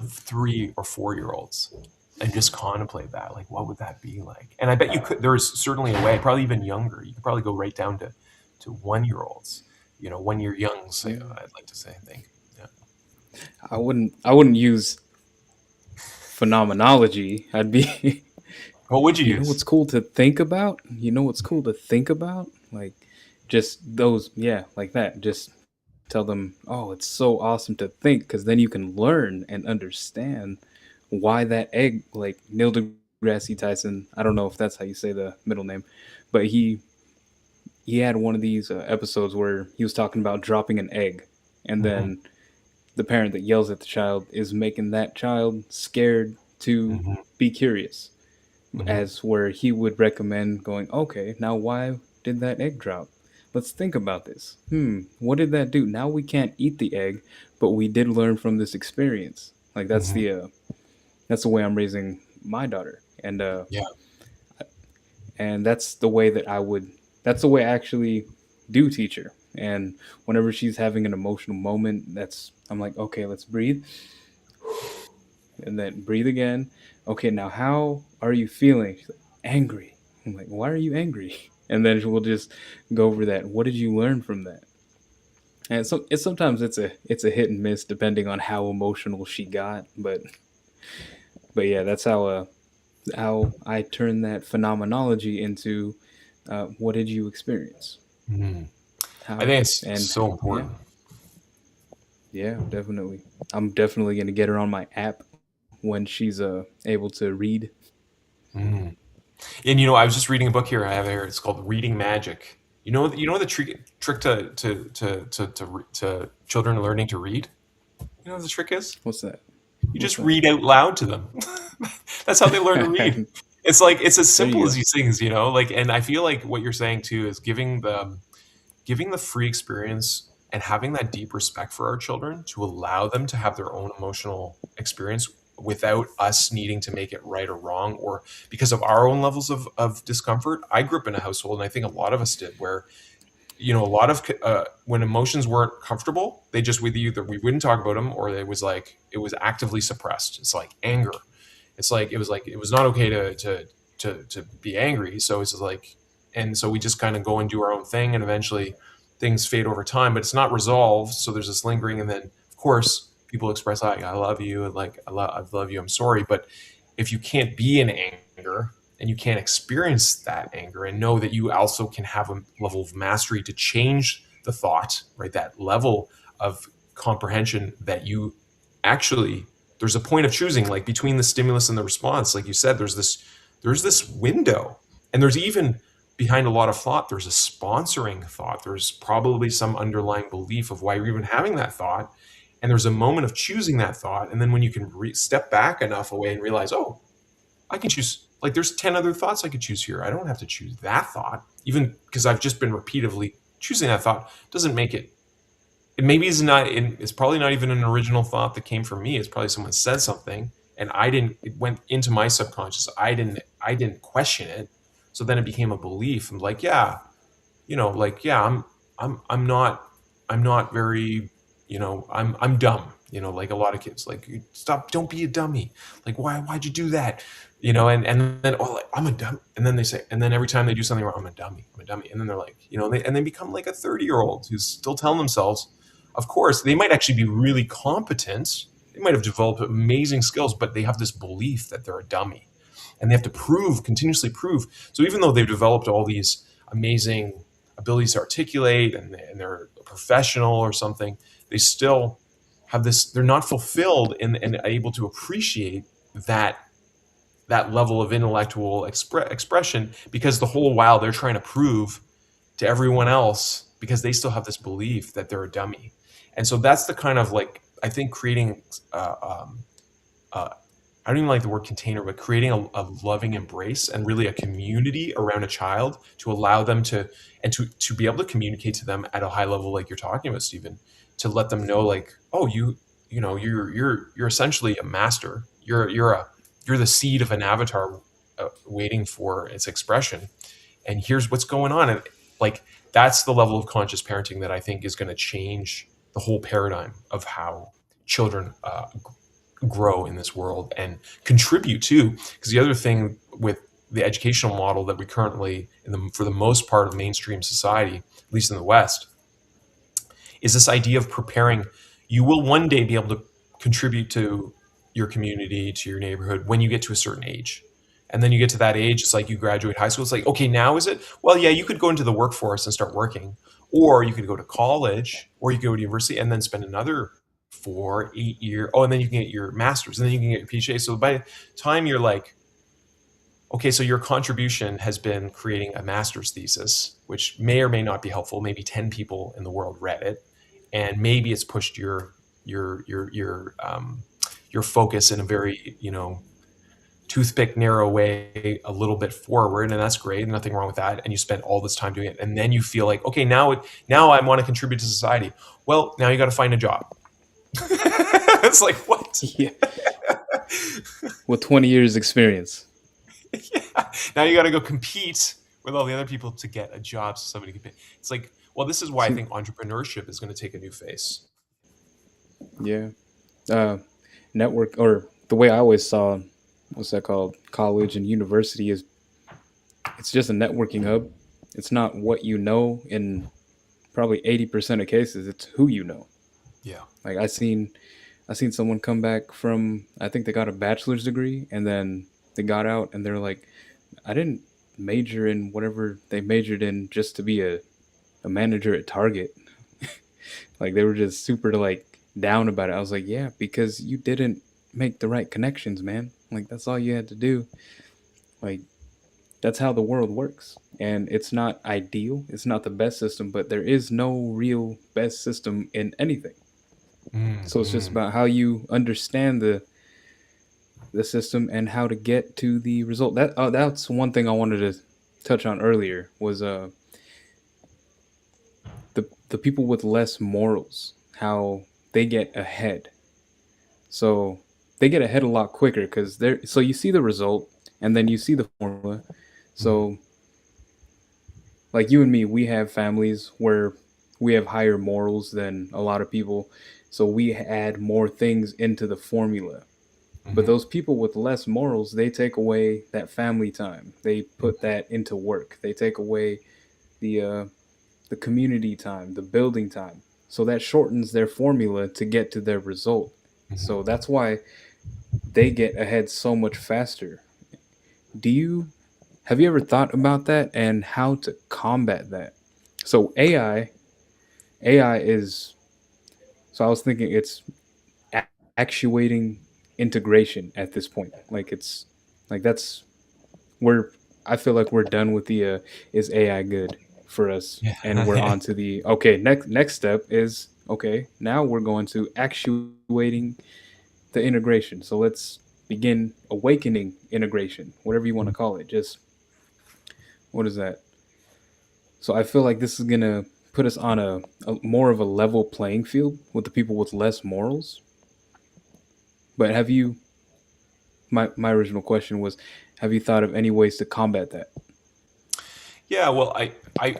3 or 4 year olds and just contemplate that? Like, what would that be like? And I bet you could. There's certainly a way. Probably even younger. You could probably go right down to 1 year olds. 1 year youngs. Yeah, I'd like to say. I think. Yeah. I wouldn't use phenomenology. I'd be, What would you you know what's use? cool to think about? You know what's cool to think about? Like, just those, yeah, like that. Just tell them, oh, it's so awesome to think, because then you can learn and understand why that egg, like Neil deGrasse Tyson, I don't know if that's how you say the middle name, but he had one of these episodes where he was talking about dropping an egg, and Hmm. then the parent that yells at the child is making that child scared to Hmm. be curious, Hmm. as where he would recommend going, okay, now why did that egg drop? Let's think about this. What did that do? Now we can't eat the egg, but we did learn from this experience. Like Hmm. that's the way I'm raising my daughter, Yeah. and that's the way that I would. That's the way I actually do teach her. And whenever she's having an emotional moment, that's I'm like, okay, let's breathe, and then breathe again. Okay, now how are you feeling? She's like, angry. I'm like, why are you angry? And then we'll just go over that. What did you learn from that? And so it's sometimes it's a hit and miss depending on how emotional she got. But yeah, that's how I turn that phenomenology into what did you experience? Hmm. I How think it's and so yeah, important. yeah, definitely. I'm definitely gonna get her on my app when she's able to read. Mm. And I was just reading a book here. I have here. It's called Reading Magic. You know the trick to children learning to read. You know what the trick is? What's that? You What's just that? read out loud to them. That's how they learn to read. It's as There simple you as go. these things, Like, and I feel like what you're saying too is giving the free experience and having that deep respect for our children to allow them to have their own emotional experience without us needing to make it right or wrong or because of our own levels of discomfort. I grew up in a household, and I think a lot of us did, where a lot of when emotions weren't comfortable, they just with either we wouldn't talk about them, or it was actively suppressed. It's like anger. It's like it was not okay to be angry. So it's just like, and so we just kind of go and do our own thing, and eventually things fade over time, but it's not resolved. So there's this lingering, and then of course people express like I love you, and like I love you, I'm sorry, but if you can't be in anger and you can't experience that anger and know that you also can have a level of mastery to change the thought, right? That level of comprehension that you actually there's a point of choosing, like between the stimulus and the response. Like you said, there's this window, and there's even behind a lot of thought, there's a sponsoring thought. There's probably some underlying belief of why you're even having that thought, and there's a moment of choosing that thought, and then when you can step back enough away and realize, oh, I can choose. Like there's 10 other thoughts I could choose here. I don't have to choose that thought, even because I've just been repeatedly choosing that thought. Doesn't make it. It maybe is not. It's probably not even an original thought that came from me. It's probably someone said something, and I didn't. It went into my subconscious. I didn't question it. So then it became a belief. I'm like, yeah, like, yeah, I'm not very, I'm dumb, like a lot of kids, like, stop, don't be a dummy, like, why'd you do that, and then, oh, like, I'm a dumb, and then they say, and then every time they do something wrong, I'm a dummy, and then they're like, they become like a 30-year-old who's still telling themselves, of course they might actually be really competent, they might have developed amazing skills, but they have this belief that they're a dummy, and they have to continuously prove. So even though they've developed all these amazing abilities to articulate, and they're a professional or something, they still have this. They're not fulfilled and able to appreciate that that level of intellectual expression, because the whole while they're trying to prove to everyone else, because they still have this belief that they're a dummy. And so that's the kind of, like, I think creating uh, um, uh, I don't even like the word container, but creating a loving embrace and really a community around a child to allow them to, and to be able to communicate to them at a high level, like you're talking about, Stephen, to let them know, like, oh, you know, you're essentially a master. You're the seed of an avatar, waiting for its expression, and here's what's going on. And like, that's the level of conscious parenting that I think is going to change the whole paradigm of how children grow in this world and contribute too. Because the other thing with the educational model that we currently, for the most part of mainstream society, at least in the West, is this idea of preparing. You will one day be able to contribute to your community, to your neighborhood, when you get to a certain age. And then you get to that age, it's like you graduate high school. It's like, okay, now is it? Well, yeah, you could go into the workforce and start working, or you could go to college, or you could go to university and then spend another 4, 8 year. Oh, and then you can get your master's, and then you can get your PhD. So by the time you're like, okay, so your contribution has been creating a master's thesis, which may or may not be helpful. Maybe 10 people in the world read it, and maybe it's pushed your focus in a very, toothpick narrow way a little bit forward, and that's great. Nothing wrong with that. And you spent all this time doing it, and then you feel like, okay, now I want to contribute to society. Well, now you got to find a job. It's like, what? Yeah, with 20 years experience. Yeah. Now you got to go compete with all the other people to get a job so somebody can pay. It's like, well, this is why I See, think entrepreneurship is going to take a new face. yeah. Uh, Network, or the way I always saw, what's that called? College and university is it's just a networking hub. It's not what you know in probably 80% of cases. It's who you know. Yeah. Like I seen someone come back from, I think they got a bachelor's degree and then they got out and they're like, I didn't major in whatever they majored in just to be a manager at Target. Like they were just super like down about it. I was like, yeah, because you didn't make the right connections, man. Like that's all you had to do. Like that's how the world works. And it's not ideal. It's not the best system, but there is no real best system in anything. So it's just Mm-hmm. about how you understand the system and how to get to the result. That's one thing I wanted to touch on earlier was the people with less morals, how they get ahead. So they get ahead a lot quicker because they're so you see the result and then you see the formula. Mm-hmm. So like you and me, we have families where we have higher morals than a lot of people. So we add more things into the formula. But Mm-hmm. those people with less morals, they take away that family time. They put that into work. They take away the uh, the community time, the building time. So that shortens their formula to get to their result. So Mm-hmm. that's why they get ahead so much faster. Do you have you ever thought about that and how to combat that? So AI is so I was thinking it's actuating integration at this point. Like it's like that's we're I feel like we're done with the is AI good for us and we're Yeah. on to the okay, next step is okay, now we're going to actuating the integration. So let's begin awakening integration, whatever you want to call it. Just what is that? So I feel like this is going to put us on a more of a level playing field with the people with less morals. But have you my original question was have you thought of any ways to combat that? Yeah, well, I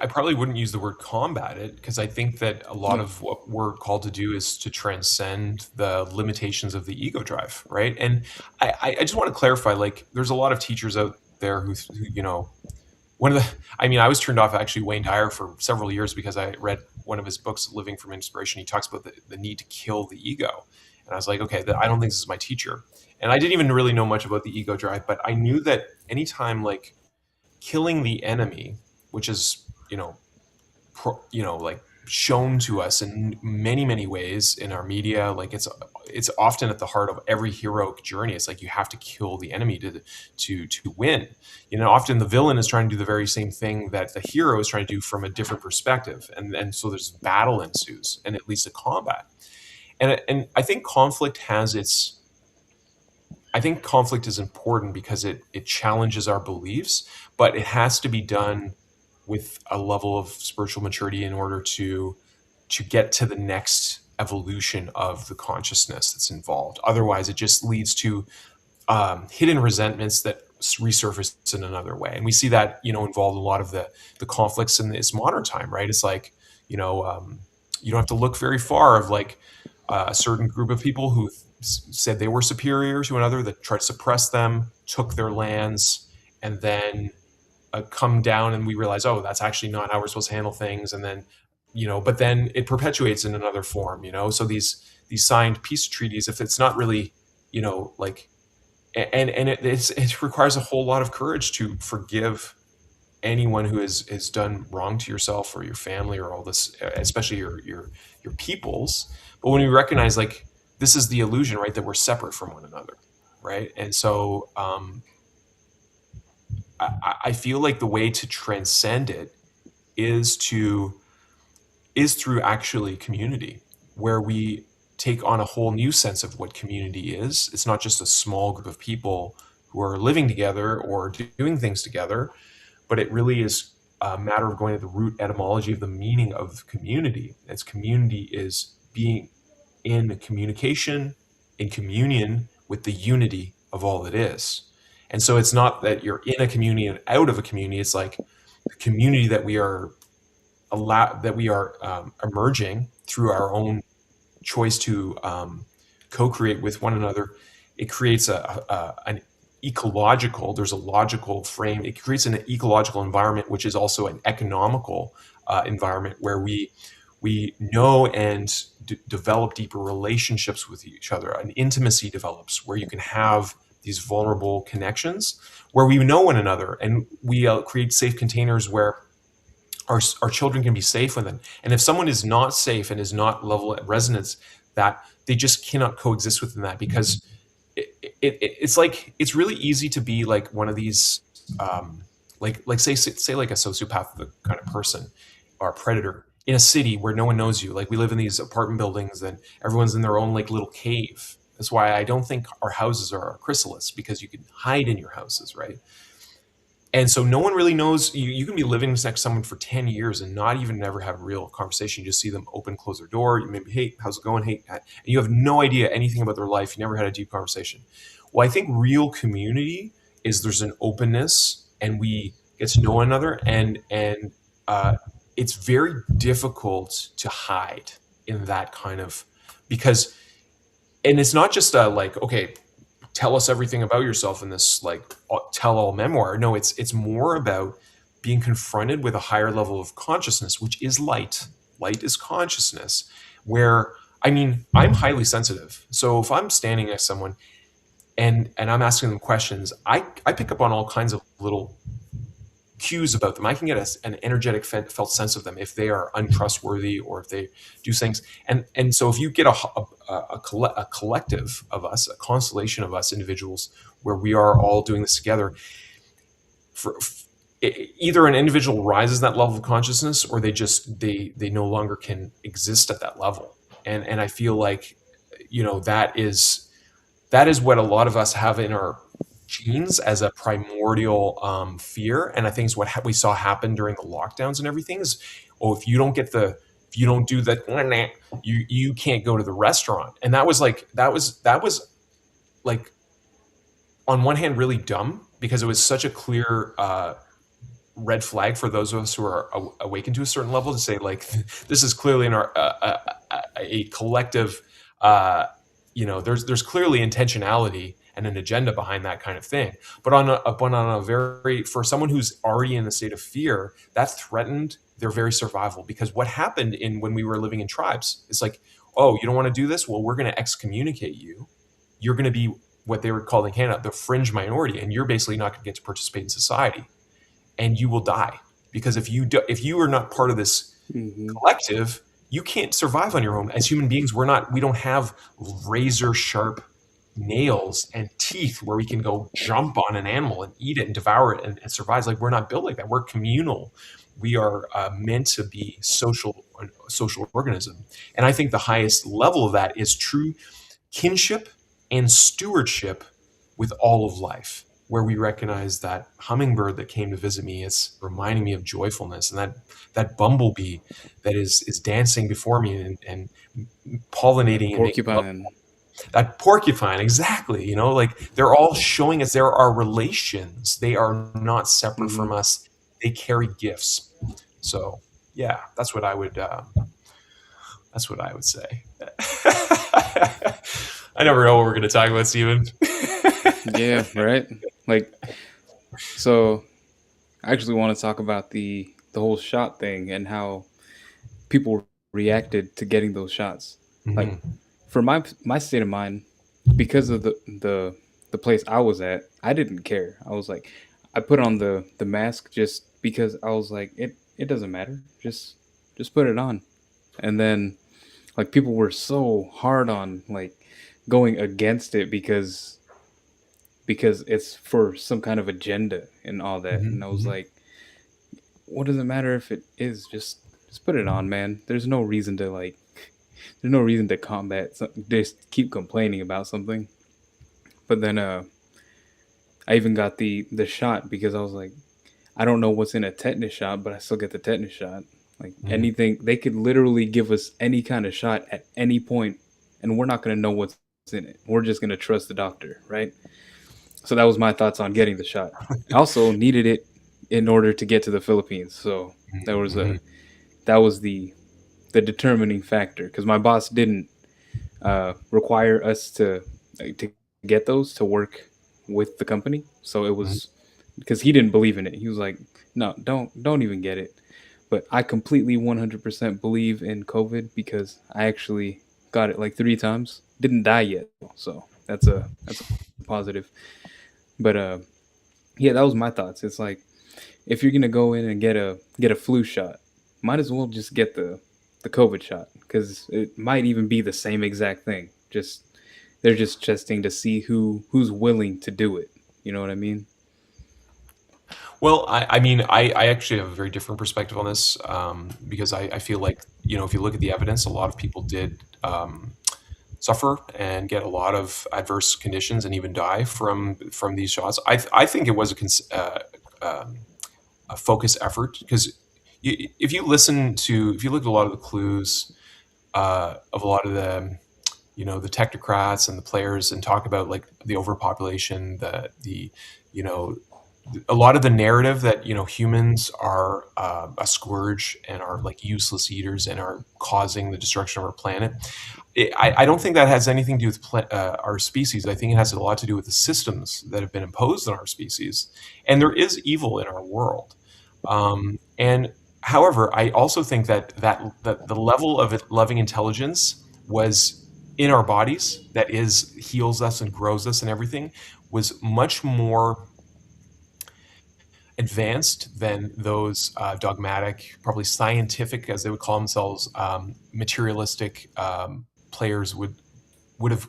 probably wouldn't use the word combat it, because I think that a lot Oh, of what we're called to do is to transcend the limitations of the ego drive, right? And I just want to clarify, like, there's a lot of teachers out there who one of the, I mean, I was turned off actually Wayne Dyer for several years because I read one of his books, Living from Inspiration. He talks about the need to kill the ego. And I was like, okay, I don't think this is my teacher. And I didn't even really know much about the ego drive, but I knew that anytime, like, killing the enemy, which is, like, shown to us in many many ways in our media, like, it's often at the heart of every heroic journey. It's like you have to kill the enemy to win. Often the villain is trying to do the very same thing that the hero is trying to do from a different perspective, and so there's battle ensues, and it leads to combat. And I think conflict has its I think conflict is important because it challenges our beliefs, but it has to be done with a level of spiritual maturity in order to get to the next evolution of the consciousness that's involved. Otherwise, it just leads to hidden resentments that resurface in another way. And we see that, involved a lot of the conflicts in this modern time, right? It's like, you know, you don't have to look very far of like a certain group of people who said they were superior to another that tried to suppress them, took their lands, and then come down and we realize, oh, that's actually not how we're supposed to handle things. And then, but then it perpetuates in another form, So these signed peace treaties, if it's not really, like, and it requires a whole lot of courage to forgive anyone who has done wrong to yourself or your family or all this, especially your peoples. But when we recognize like this is the illusion, right, that we're separate from one another, right? And so I feel like the way to transcend it is through actually community, where we take on a whole new sense of what community is. It's not just a small group of people who are living together or doing things together, but it really is a matter of going to the root etymology of the meaning of community. As community is being in communication, in communion with the unity of all that is. And so it's not that you're in a community and out of a community. It's like the community that we are emerging through our own choice to co-create with one another. It creates an ecological, there's a logical frame. It creates an ecological environment, which is also an economical environment where we know and develop deeper relationships with each other. An intimacy develops where you can have these vulnerable connections where we know one another, and we create safe containers where our children can be safe within. And if someone is not safe and is not level at resonance, that they just cannot coexist within that, because it's like it's really easy to be like one of these like say like a sociopath kind of person or a predator in a city where no one knows you. Like we live in these apartment buildings and everyone's in their own like little cave. That's why I don't think our houses are chrysalids, because you can hide in your houses, right? And so no one really knows you. You can be living next to someone for 10 years and not even ever have a real conversation. You just see them open, close their door. You maybe, hey, how's it going? Hey, and you have no idea anything about their life. You never had a deep conversation. Well, I think real community is there's an openness and we get to know one another, and it's very difficult to hide in that kind of, because, and it's not just like, okay, tell us everything about yourself in this like tell all memoir. No, it's more about being confronted with a higher level of consciousness, which is light. Light is consciousness. Where, I mean, I'm highly sensitive. So if I'm standing next to someone and I'm asking them questions, I pick up on all kinds of little cues about them. I can get an energetic felt sense of them if they are untrustworthy or if they do things. And so if you get a collective of us, a constellation of us individuals where we are all doing this together, either an individual rises that level of consciousness or they no longer can exist at that level. And I feel like, that is what a lot of us have in our genes as a primordial fear. And I think it's what we saw happen during the lockdowns and everything is, if you don't do that, you can't go to the restaurant. And that was like on one hand really dumb, because it was such a clear red flag for those of us who are awakened to a certain level to say like, this is clearly in our a collective, there's clearly intentionality and an agenda behind that kind of thing. But on a very, for someone who's already in a state of fear, that threatened their very survival. Because what happened when we were living in tribes, it's like, oh, you don't want to do this? Well, we're going to excommunicate you. You're going to be what they were calling in Canada the fringe minority, and you're basically not going to get to participate in society, and you will die. Because if you are not part of this collective, you can't survive on your own. As human beings, we don't have razor sharp nails and teeth where we can go jump on an animal and eat it and devour it and survive. Like, we're not built like that. We're communal. We are meant to be social organism. And I think the highest level of that is true kinship and stewardship with all of life, where we recognize that hummingbird that came to visit me is reminding me of joyfulness, and that bumblebee that is dancing before me and That pollinating and making love. porcupine. That porcupine, exactly. Like they're all showing us there are relations. They are not separate Hmm. from us. They carry gifts. So yeah, that's what I would say. I never know what we're going to talk about, Steven. Yeah, right. Like, so I actually want to talk about the whole shot thing and how people reacted to getting those shots. Like, Hmm. for my state of mind, because of the place I was at, I didn't care. I was like, I put on the mask just because I was like, it doesn't matter. Just put it on. And then like people were so hard on like going against it because it's for some kind of agenda and all that. Hmm. And I was Hmm. like, what does it matter if it is? Just put it on, man. There's no reason to like there's no reason to combat just keep complaining about something. But then I even got the shot because I was like, I don't know what's in a tetanus shot, but I still get the tetanus shot. Like Hmm. anything, they could literally give us any kind of shot at any point, and we're not gonna know what's in it. We're just gonna trust the doctor, right? So that was my thoughts on getting the shot. I also needed it in order to get to the Philippines. So there was a Hmm. that was the determining factor because my boss didn't require us to get those to work with the company. So it was Hmm. because he didn't believe in it. He was like, "No, don't even get it." But I completely 100% believe in COVID because I actually got it like 3 times. Didn't die yet though, so that's a positive. But yeah, that was my thoughts. It's like if you're gonna go in and get a flu shot, might as well just get the COVID shot because it might even be the same exact thing. Just they're just testing to see who's willing to do it. You know what I mean? Well, I mean, I actually have a very different perspective on this, because I feel like, if you look at the evidence, a lot of people did suffer and get a lot of adverse conditions and even die from these shots. I think it was a focus effort because if you look at a lot of the clues of a lot of the technocrats and the players and talk about like the overpopulation, the you know a lot of the narrative that humans are a scourge and are like useless eaters and are causing the destruction of our planet. I don't think that has anything to do with our species. I think it has a lot to do with the systems that have been imposed on our species, and there is evil in our world. And however, I also think that the level of loving intelligence was in our bodies, that is heals us and grows us and everything, was much more advanced than those dogmatic, probably scientific, as they would call themselves, materialistic players would have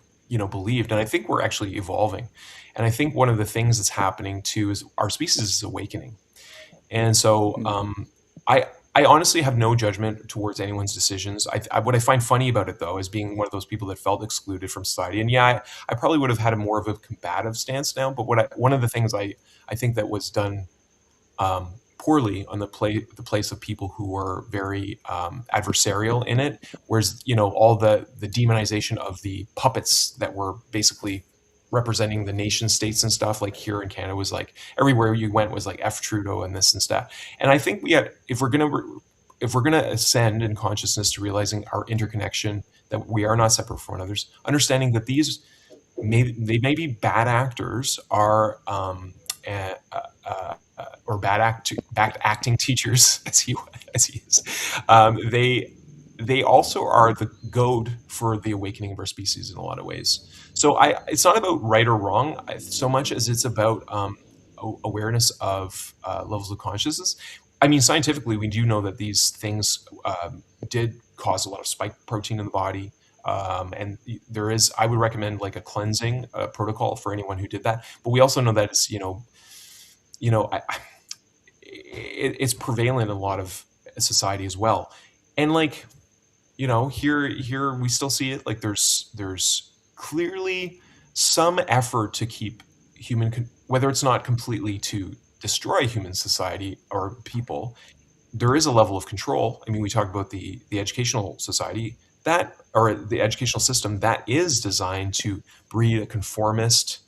believed. And I think we're actually evolving. And I think one of the things that's happening too is our species is awakening. And so Mm. I honestly have no judgment towards anyone's decisions. What I find funny about it, though, is being one of those people that felt excluded from society. And yeah, I probably would have had a more of a combative stance now. But one of the things I think that was done poorly on the place of people who were very adversarial in it. Whereas all the demonization of the puppets that were basically representing the nation states and stuff, like here in Canada, was like everywhere you went was like F Trudeau and this and that. And I think if we're gonna ascend in consciousness to realizing our interconnection, that we are not separate from one another, understanding that they may be bad actors, are uh, or bad acting teachers, as he is. They also are the goad for the awakening of our species in a lot of ways. So it's not about right or wrong so much as it's about awareness of levels of consciousness. I mean, scientifically, we do know that these things did cause a lot of spike protein in the body. And there is, I would recommend like a cleansing protocol for anyone who did that. But we also know that it's, you know, I, it's prevalent in a lot of society as well. And like, here we still see it. Like there's clearly some effort to keep whether it's not completely to destroy human society or people, there is a level of control. I mean, we talk about the educational society that, or the educational system that is designed to breed a conformist,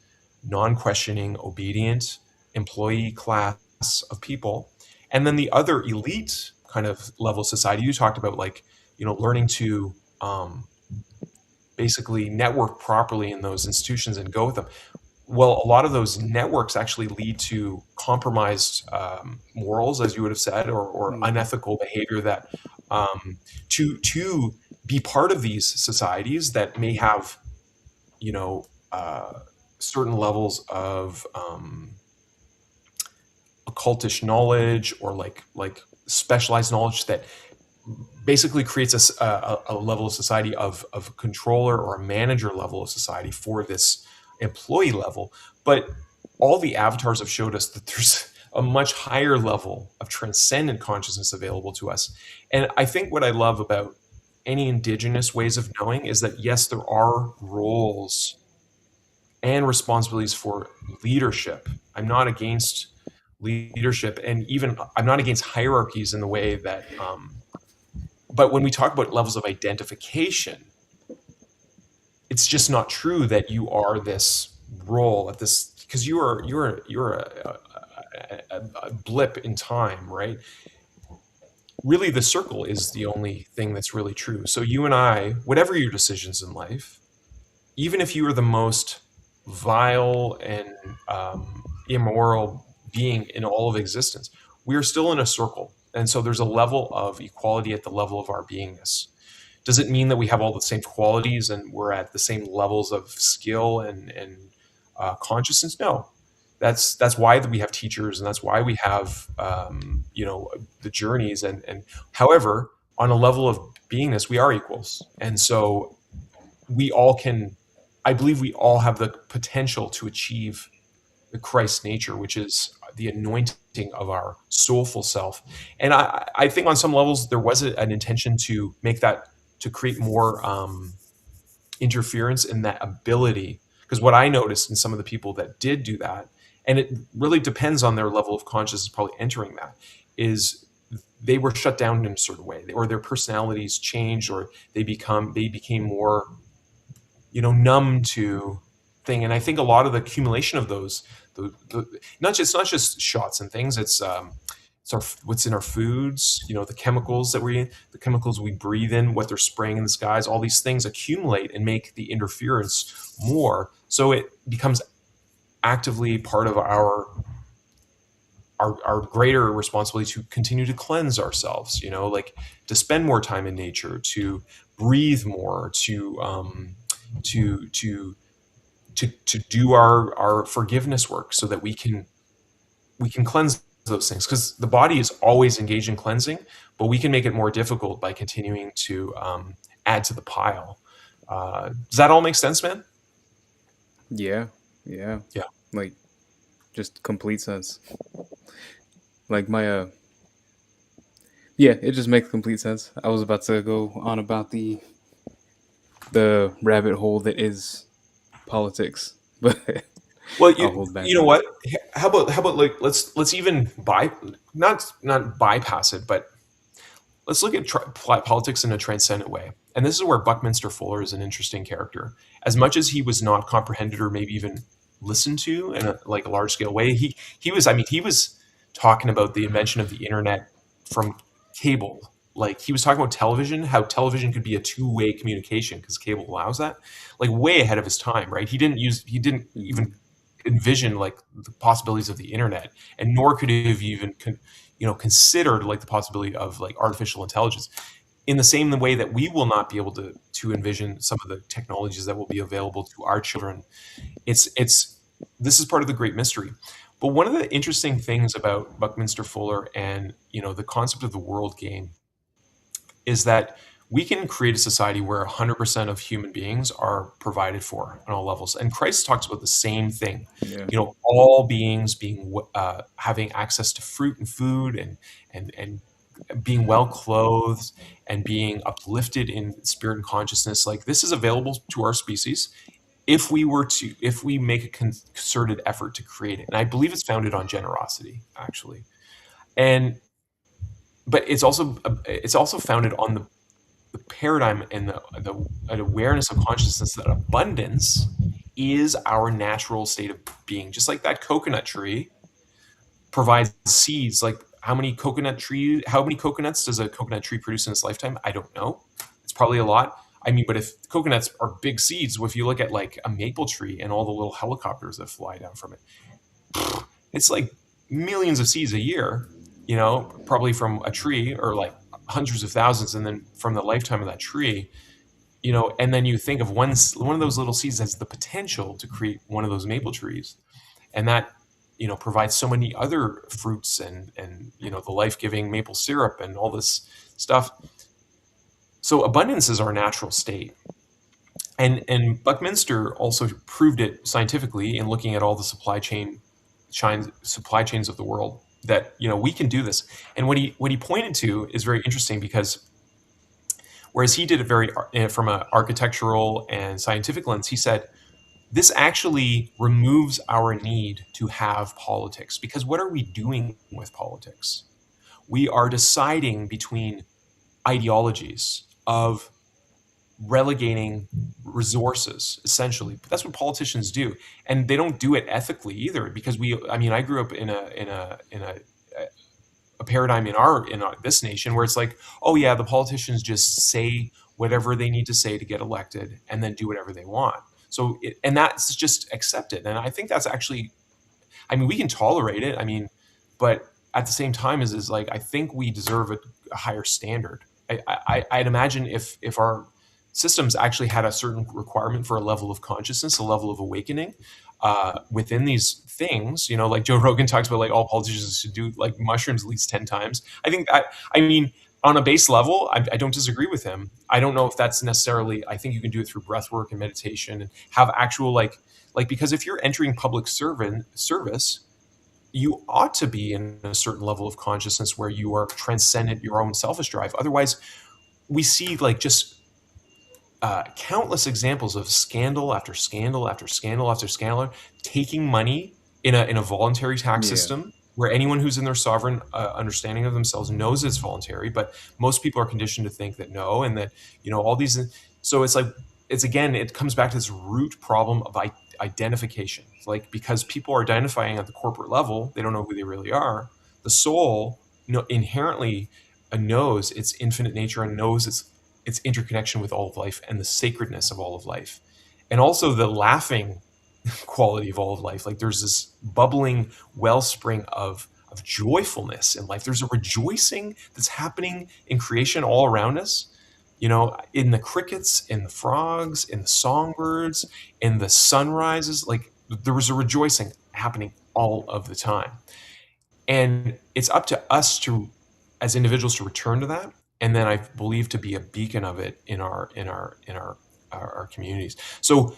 non-questioning, obedient employee class of people. And then the other elite kind of level of society you talked about, like, learning to basically network properly in those institutions and go with them. Well, a lot of those networks actually lead to compromised morals, as you would have said, or Hmm. unethical behavior that to be part of these societies that may have, you know, uh, certain levels of occultish knowledge, or like specialized knowledge that basically creates a level of society of a controller or a manager level of society for this employee level. But all the avatars have showed us that there's a much higher level of transcendent consciousness available to us. And I think what I love about any indigenous ways of knowing is that, yes, there are roles and responsibilities for leadership. I'm not against leadership, and even I'm not against hierarchies in the way that but when we talk about levels of identification, it's just not true that you are this role at this, because you're a blip in time, right? Really, the circle is the only thing that's really true. So you and I, whatever your decisions in life, even if you are the most vile and immoral being in all of existence, we are still in a circle. And so there's a level of equality at the level of our beingness. Does it mean that we have all the same qualities and we're at the same levels of skill and consciousness? No. That's why we have teachers, and that's why we have the journeys, and however, on a level of beingness, we are equals. And so we all can, I believe we all have the potential to achieve the Christ nature, which is the anointing of our soulful self. And I think on some levels there was an intention to make that, to create more interference in that ability. Because what I noticed in some of the people that did do that, and it really depends on their level of consciousness probably entering that, is they were shut down in a certain way, or their personalities changed, or they became more numb to thing. And I think a lot of the accumulation of those, not just shots and things, it's our, what's in our foods, the chemicals that the chemicals we breathe in, what they're spraying in the skies, all these things accumulate and make the interference more, so it becomes actively part of our greater responsibility to continue to cleanse ourselves, like to spend more time in nature, to breathe more, to to do our forgiveness work, so that we can cleanse those things, because the body is always engaged in cleansing, but we can make it more difficult by continuing to add to the pile. Does that all make sense, man? Yeah, yeah. Yeah. Like, just complete sense. Like yeah, it just makes complete sense. I was about to go on about the rabbit hole that is politics, but Well, I'll hold back you know on that. what? How about like, let's even not bypass it, but let's look at politics in a transcendent way. And this is where Buckminster Fuller is an interesting character. As much as he was not comprehended or maybe even listened to in like a large scale way, he was talking about the invention of the internet from cable. Like, he was talking about television, how television could be a two-way communication because cable allows that. Like, way ahead of his time, right? He didn't Hmm. even envision like the possibilities of the internet, and nor could he have even considered like the possibility of like artificial intelligence, in the same way that we will not be able to envision some of the technologies that will be available to our children. It's This is part of the great mystery. But one of the interesting things about Buckminster Fuller and the concept of the world game is that we can create a society where 100% of human beings are provided for on all levels. And Christ talks about the same thing. Yeah. All beings being having access to fruit and food, and being well clothed, and being uplifted in spirit and consciousness. Like, this is available to our species. if we make a concerted effort to create it, and I believe it's founded on generosity, actually, and but it's also founded on the paradigm and the an awareness of consciousness that abundance is our natural state of being. Just like that coconut tree provides seeds. Like how many coconuts does a coconut tree produce in its lifetime? I don't know. It's probably a lot. I mean, but if coconuts are big seeds, if you look at like a maple tree and all the little helicopters that fly down from it, it's like millions of seeds a year, probably from a tree, or like hundreds of thousands, and then from the lifetime of that tree, and then you think of one of those little seeds has the potential to create one of those maple trees, and that provides so many other fruits and the life-giving maple syrup and all this stuff. So abundance is our natural state. And Buckminster also proved it scientifically in looking at all the supply chains of the world, that we can do this. And what he pointed to is very interesting, because whereas he did it very from an architectural and scientific lens, he said this actually removes our need to have politics, because what are we doing with politics? We are deciding between ideologies of relegating resources, essentially. But that's what politicians do, and they don't do it ethically either. Because I grew up in a paradigm in this nation where it's like, oh yeah, the politicians just say whatever they need to say to get elected, and then do whatever they want. And that's just accepted. And I think that's actually, we can tolerate it. But at the same time, is like, I think we deserve a higher standard. I'd imagine if our systems actually had a certain requirement for a level of consciousness, a level of awakening within these things, like Joe Rogan talks about, like all politicians should do like mushrooms at least 10 times. On a base level, I don't disagree with him. I don't know if that's necessarily, I think you can do it through breath work and meditation, and have actual because if you're entering public service, you ought to be in a certain level of consciousness where you are transcendent your own selfish drive. Otherwise, we see like just countless examples of scandal after scandal after scandal after scandal, taking money in a voluntary tax Yeah. system where anyone who's in their sovereign understanding of themselves knows it's voluntary, but most people are conditioned to think that no, and that all these. So it's like it comes back to this root problem of identification. It's like, because people are identifying at the corporate level, they don't know who they really are. The soul inherently knows its infinite nature, and knows its interconnection with all of life, and the sacredness of all of life, and also the laughing quality of all of life. Like, there's this bubbling wellspring of joyfulness in life. There's a rejoicing that's happening in creation all around us, in the crickets, in the frogs, in the songbirds, in the sunrises. Like, there was a rejoicing happening all of the time. And it's up to us as individuals, to return to that, and then I believe to be a beacon of it in our communities. So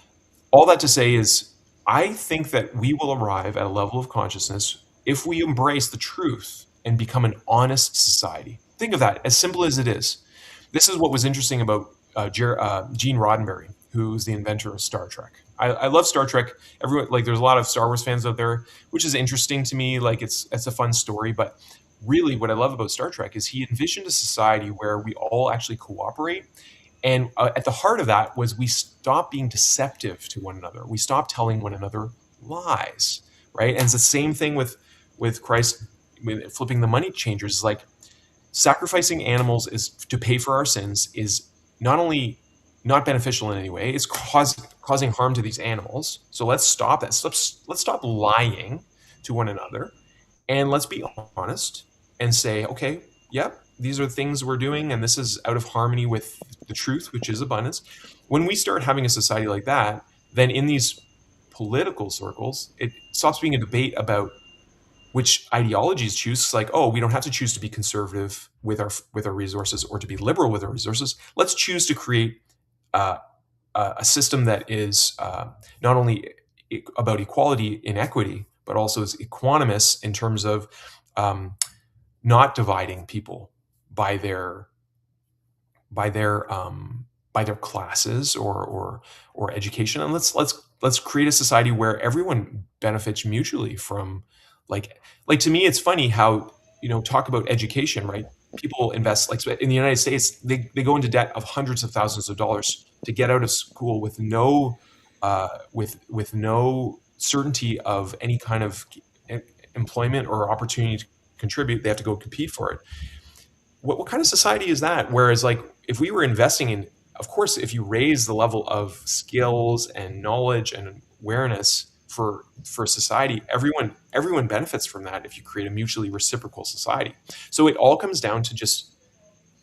all that to say is, I think that we will arrive at a level of consciousness if we embrace the truth and become an honest society. Think of that, as simple as it is. This is what was interesting about Gene Roddenberry, who's the inventor of Star Trek. I love Star Trek. Everyone, like, there's a lot of Star Wars fans out there, which is interesting to me. Like, it's a fun story, but really what I love about Star Trek is he envisioned a society where we all actually cooperate. And at the heart of that was, we stop being deceptive to one another. We stop telling one another lies, right? And it's the same thing with Christ, with flipping the money changers. It's like, sacrificing animals is to pay for our sins is not only not beneficial in any way, it's causing harm to these animals. So let's stop that. Let's stop lying to one another, and let's be honest and say, okay, yep, these are things we're doing, and this is out of harmony with the truth, which is abundance. When we start having a society like that, then in these political circles, it stops being a debate about which ideologies choose. It's like, oh, we don't have to choose to be conservative with our resources, or to be liberal with our resources. Let's choose to create a system that is not only about equality in equity, but also is equanimous in terms of not dividing people by their by their classes or education, and let's create a society where everyone benefits mutually from, like to me it's funny how, talk about education, right? People invest, like in the United States, they go into debt of hundreds of thousands of dollars to get out of school with no certainty of any kind of employment or opportunity to contribute. They have to go compete for it. What kind of society is that? Whereas, like, if we were investing in, of course, if you raise the level of skills and knowledge and awareness for society, everyone benefits from that if you create a mutually reciprocal society. So it all comes down to just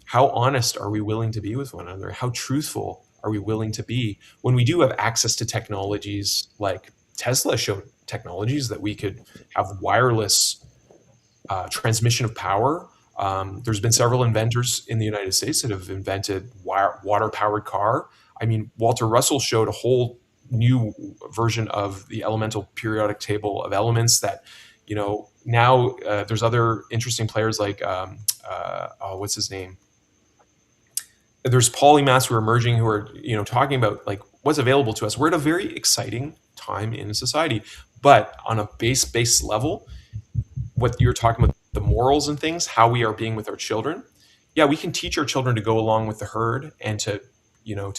how honest are we willing to be with one another? How truthful are we willing to be when we do have access to technologies like Tesla showed technologies that we could have wireless transmission of power. There's been several inventors in the United States that have invented water-powered car. I mean, Walter Russell showed a whole new version of the elemental periodic table of elements that, now there's other interesting players like, what's his name? There's polymaths who are emerging who are, talking about like what's available to us. We're at a very exciting time in society, but on a base level, what you're talking about, the morals and things, how we are being with our children. Yeah, we can teach our children to go along with the herd and to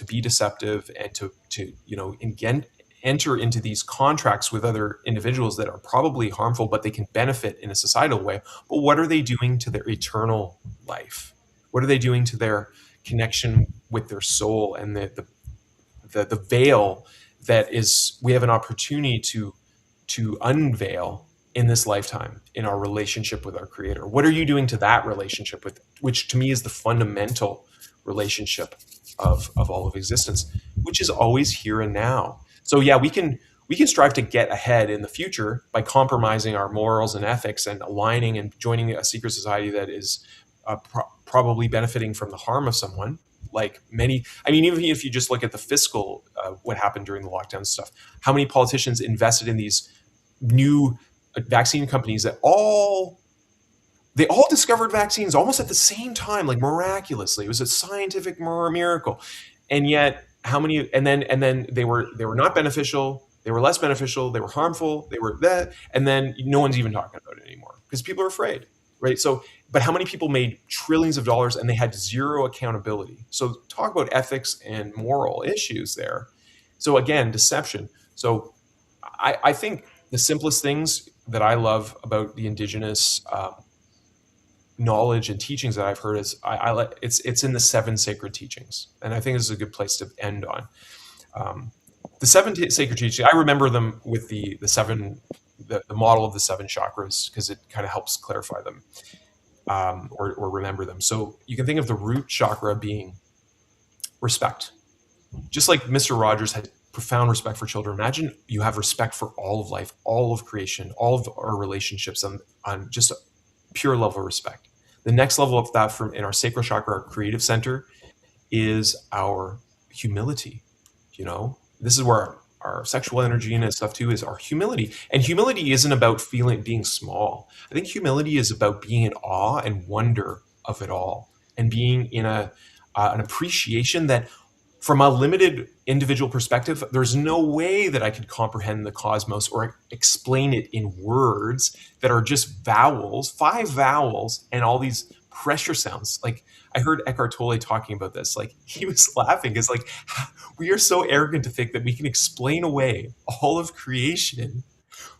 be deceptive and to again enter into these contracts with other individuals that are probably harmful, but they can benefit in a societal way. But what are they doing to their eternal life? What are they doing to their connection with their soul and the veil that is we have an opportunity to unveil in this lifetime in our relationship with our creator? What are you doing to that relationship, with which to me is the fundamental relationship of all of existence, which is always here and now? So yeah, we can strive to get ahead in the future by compromising our morals and ethics and aligning and joining a secret society that is probably benefiting from the harm of someone. Like many, I mean, even if you just look at the fiscal, what happened during the lockdown stuff, how many politicians invested in these new vaccine companies that they all discovered vaccines almost at the same time, like miraculously. It was a scientific miracle. And yet how many, and then they were not beneficial, they were less beneficial, they were harmful, they were that, and then no one's even talking about it anymore because people are afraid, right? So, but how many people made trillions of dollars and they had zero accountability? So talk about ethics and moral issues there. So again, deception. So I think the simplest things that I love about the indigenous knowledge and teachings that I've heard is it's in the seven sacred teachings, and I think this is a good place to end on. The seven sacred teachings, I remember them with the model of the seven chakras because it kind of helps clarify them, or remember them. So you can think of the root chakra being respect. Just like Mr. Rogers had profound respect for children, imagine you have respect for all of life, all of creation, all of our relationships on just a pure level of respect. The next level of that from in our sacral chakra, our creative center, is our humility. This is where our sexual energy and stuff too is our humility. And humility isn't about being small. I think humility is about being in awe and wonder of it all, and being in an appreciation that from a limited individual perspective, there's no way that I could comprehend the cosmos or explain it in words that are just vowels, 5 vowels, and all these pressure sounds. Like I heard Eckhart Tolle talking about this. Like he was laughing because like we are so arrogant to think that we can explain away all of creation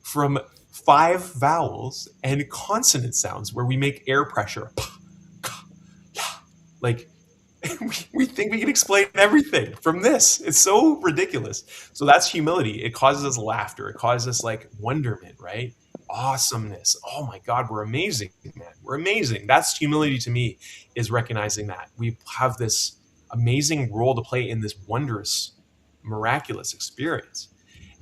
from 5 vowels and consonant sounds where we make air pressure. Like we think we can explain everything from this. It's so ridiculous. So that's humility. It causes us laughter. It causes us like wonderment, right? Awesomeness. Oh my God, we're amazing, man. We're amazing. That's humility to me, is recognizing that we have this amazing role to play in this wondrous, miraculous experience.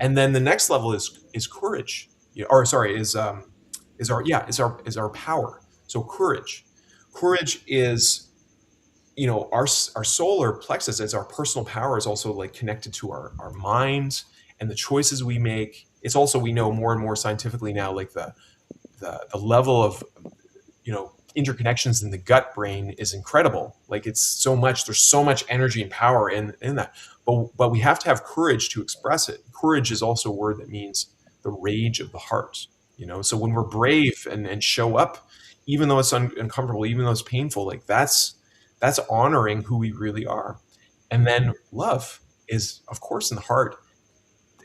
And then the next level is courage. Or sorry, is our power. So courage. Courage is our solar plexus as our personal power is also like connected to our minds and the choices we make. It's also, we know more and more scientifically now, like the level of interconnections in the gut brain is incredible. Like it's so much, there's so much energy and power in that. But we have to have courage to express it. Courage is also a word that means the rage of the heart. So when we're brave and show up, even though it's uncomfortable, even though it's painful, like that's honoring who we really are. And then love is, of course, in the heart.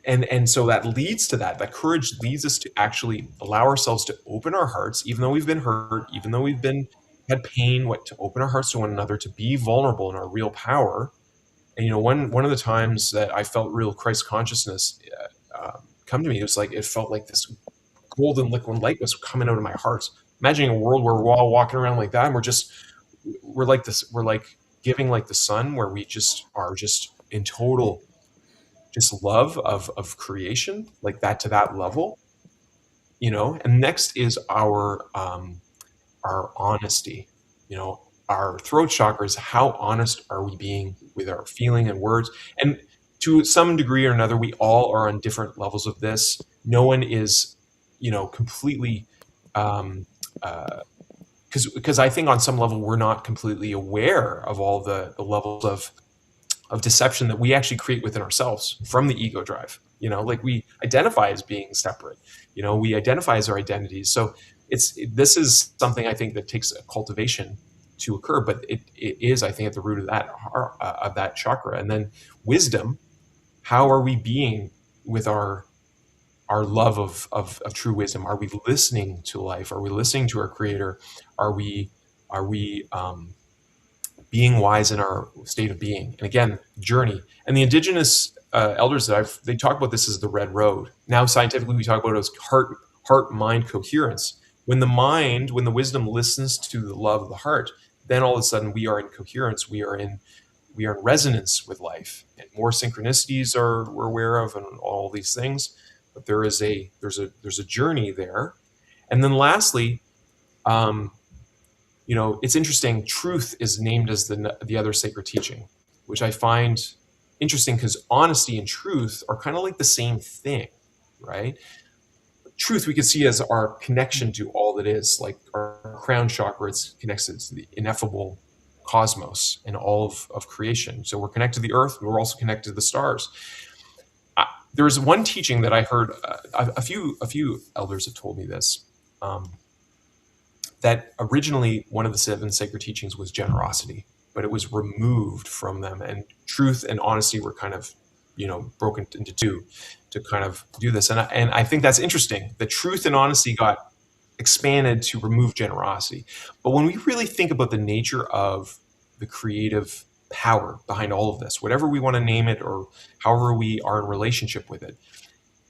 And so that leads to that courage leads us to actually allow ourselves to open our hearts, even though we've been hurt, even though we've been had pain, to open our hearts to one another, to be vulnerable in our real power. And one of the times that I felt real Christ consciousness come to me, it felt like this golden liquid light was coming out of my heart. Imagining a world where we're all walking around like that, and we're like this, we're like giving like the sun, where we just are just in total just love of creation, like that, to that level. And next is our honesty. Our throat chakra is how honest are we being with our feeling and words. And to some degree or another, we all are on different levels of this. No one is completely because I think on some level we're not completely aware of all the levels of deception that we actually create within ourselves from the ego drive. Like we identify as being separate. We identify as our identities. So this is something I think that takes a cultivation to occur, but it is, I think, at the root of that chakra. And then wisdom. How are we being with our love of true wisdom? Are we listening to life? Are we listening to our creator? Are we being wise in our state of being? And again, journey. And the indigenous elders they talk about this as the red road. Now scientifically we talk about it as heart mind coherence. When the wisdom listens to the love of the heart, then all of a sudden we are in coherence. We are in resonance with life, and more synchronicities we're aware of, and all these things. But there's a journey there. And then lastly, it's interesting. Truth is named as the other sacred teaching, which I find interesting because honesty and truth are kind of like the same thing, right? Truth we could see as our connection to all that is, like our crown chakra. It's connected to the ineffable cosmos and all of creation. So we're connected to the earth, but we're also connected to the stars. There's one teaching that I heard, a few elders have told me this, that originally one of the 7 sacred teachings was generosity, but it was removed from them, and truth and honesty were kind of, broken into 2 to kind of do this. And I think that's interesting. The truth and honesty got expanded to remove generosity. But when we really think about the nature of the creative power behind all of this, whatever we want to name it, or however we are in relationship with it,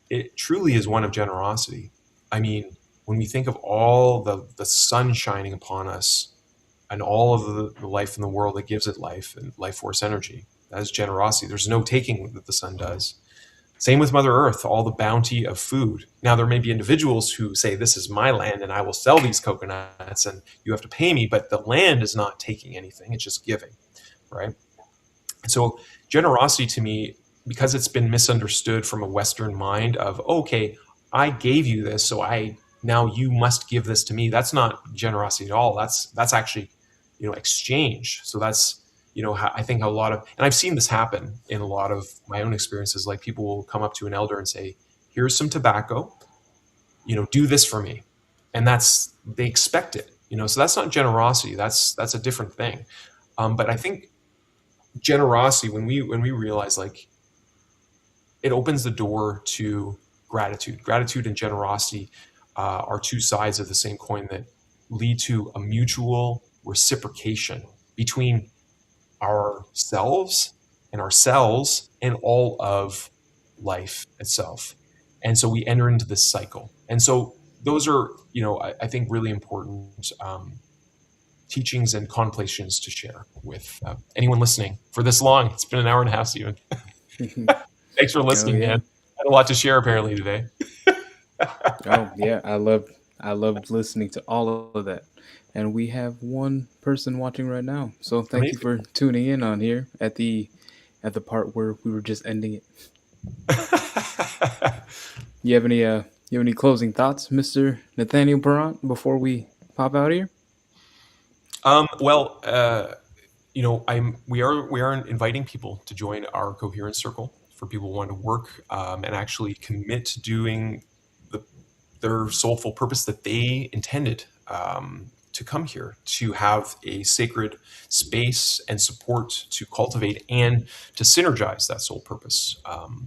it truly is one of generosity. I mean, when we think of all the sun shining upon us and all of the life in the world that gives it life and life force energy, that is generosity. There's no taking that the sun does. Same with Mother Earth, all the bounty of food. Now, there may be individuals who say, this is my land and I will sell these coconuts and you have to pay me, but the land is not taking anything, it's just giving, right? And so generosity to me, because it's been misunderstood from a Western mind of, okay, I gave you this, so now you must give this to me. That's not generosity at all. That's actually, exchange. So that's, I think a lot of, and I've seen this happen in a lot of my own experiences. Like people will come up to an elder and say, here's some tobacco, do this for me. And they expect it, so that's not generosity. That's a different thing. But I think generosity, when we realize, like, it opens the door to gratitude and generosity are 2 sides of the same coin that lead to a mutual reciprocation between ourselves and all of life itself. And so we enter into this cycle. And so those are, I think, really important teachings and contemplations to share with anyone listening for this long. It's been an hour and a half, Stephen. Thanks for listening, man. I had a lot to share apparently today. Oh yeah, I loved listening to all of that. And we have one person watching right now. So thank you Amazing. for tuning in on here at the part where we were just ending it. You have any closing thoughts, Mr. Nathaniel Parant, before we pop out here? Well, we are inviting people to join our coherence circle for people who want to work and actually commit to doing the their soulful purpose that they intended to come here to have a sacred space and support to cultivate and to synergize that soul purpose,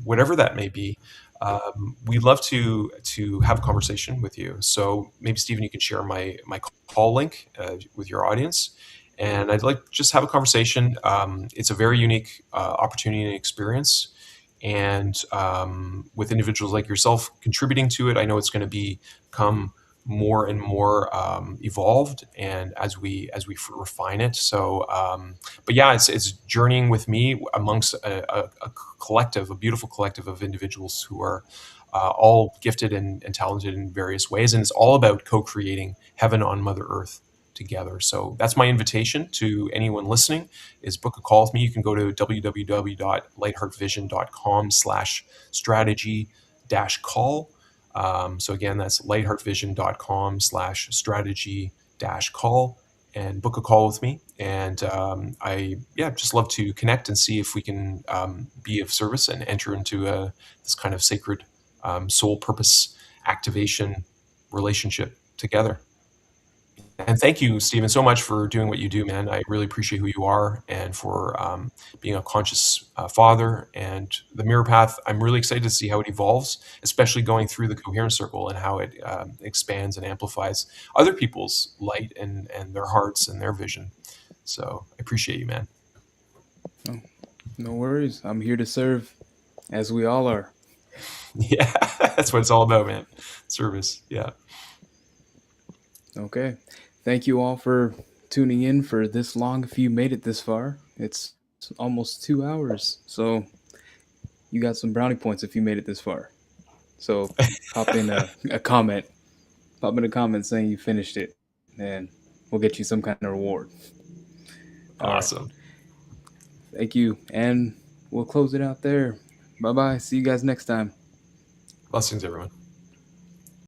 whatever that may be. We'd love to have a conversation with you. So maybe Stephen, you can share my call link with your audience, and I'd like just have a conversation. It's a very unique opportunity and experience, and with individuals like yourself contributing to it, I know it's going to become more and more evolved, and as we refine it. So, but yeah, it's journeying with me amongst a collective, a beautiful collective of individuals who are all gifted and talented in various ways, and it's all about co-creating heaven on Mother Earth together. So that's my invitation to anyone listening, is book a call with me. You can go to www.lightheartvision.com/strategy-call. So again, that's lightheartvision.com/strategy-call, and book a call with me. And just love to connect and see if we can be of service and enter into this kind of sacred soul purpose activation relationship together. And thank you, Stephen, so much for doing what you do, man. I really appreciate who you are and for being a conscious father. And the mirror path, I'm really excited to see how it evolves, especially going through the coherence circle and how it expands and amplifies other people's light and their hearts and their vision. So I appreciate you, man. Oh, no worries. I'm here to serve, as we all are. Yeah, that's what it's all about, man. Service. Yeah. Okay. Thank you all for tuning in for this long. If you made it this far, it's almost 2 hours. So you got some brownie points if you made it this far. So pop in a comment. Pop in a comment saying you finished it, and we'll get you some kind of reward. All right. Awesome. Thank you. And we'll close it out there. Bye bye. See you guys next time. Blessings, everyone.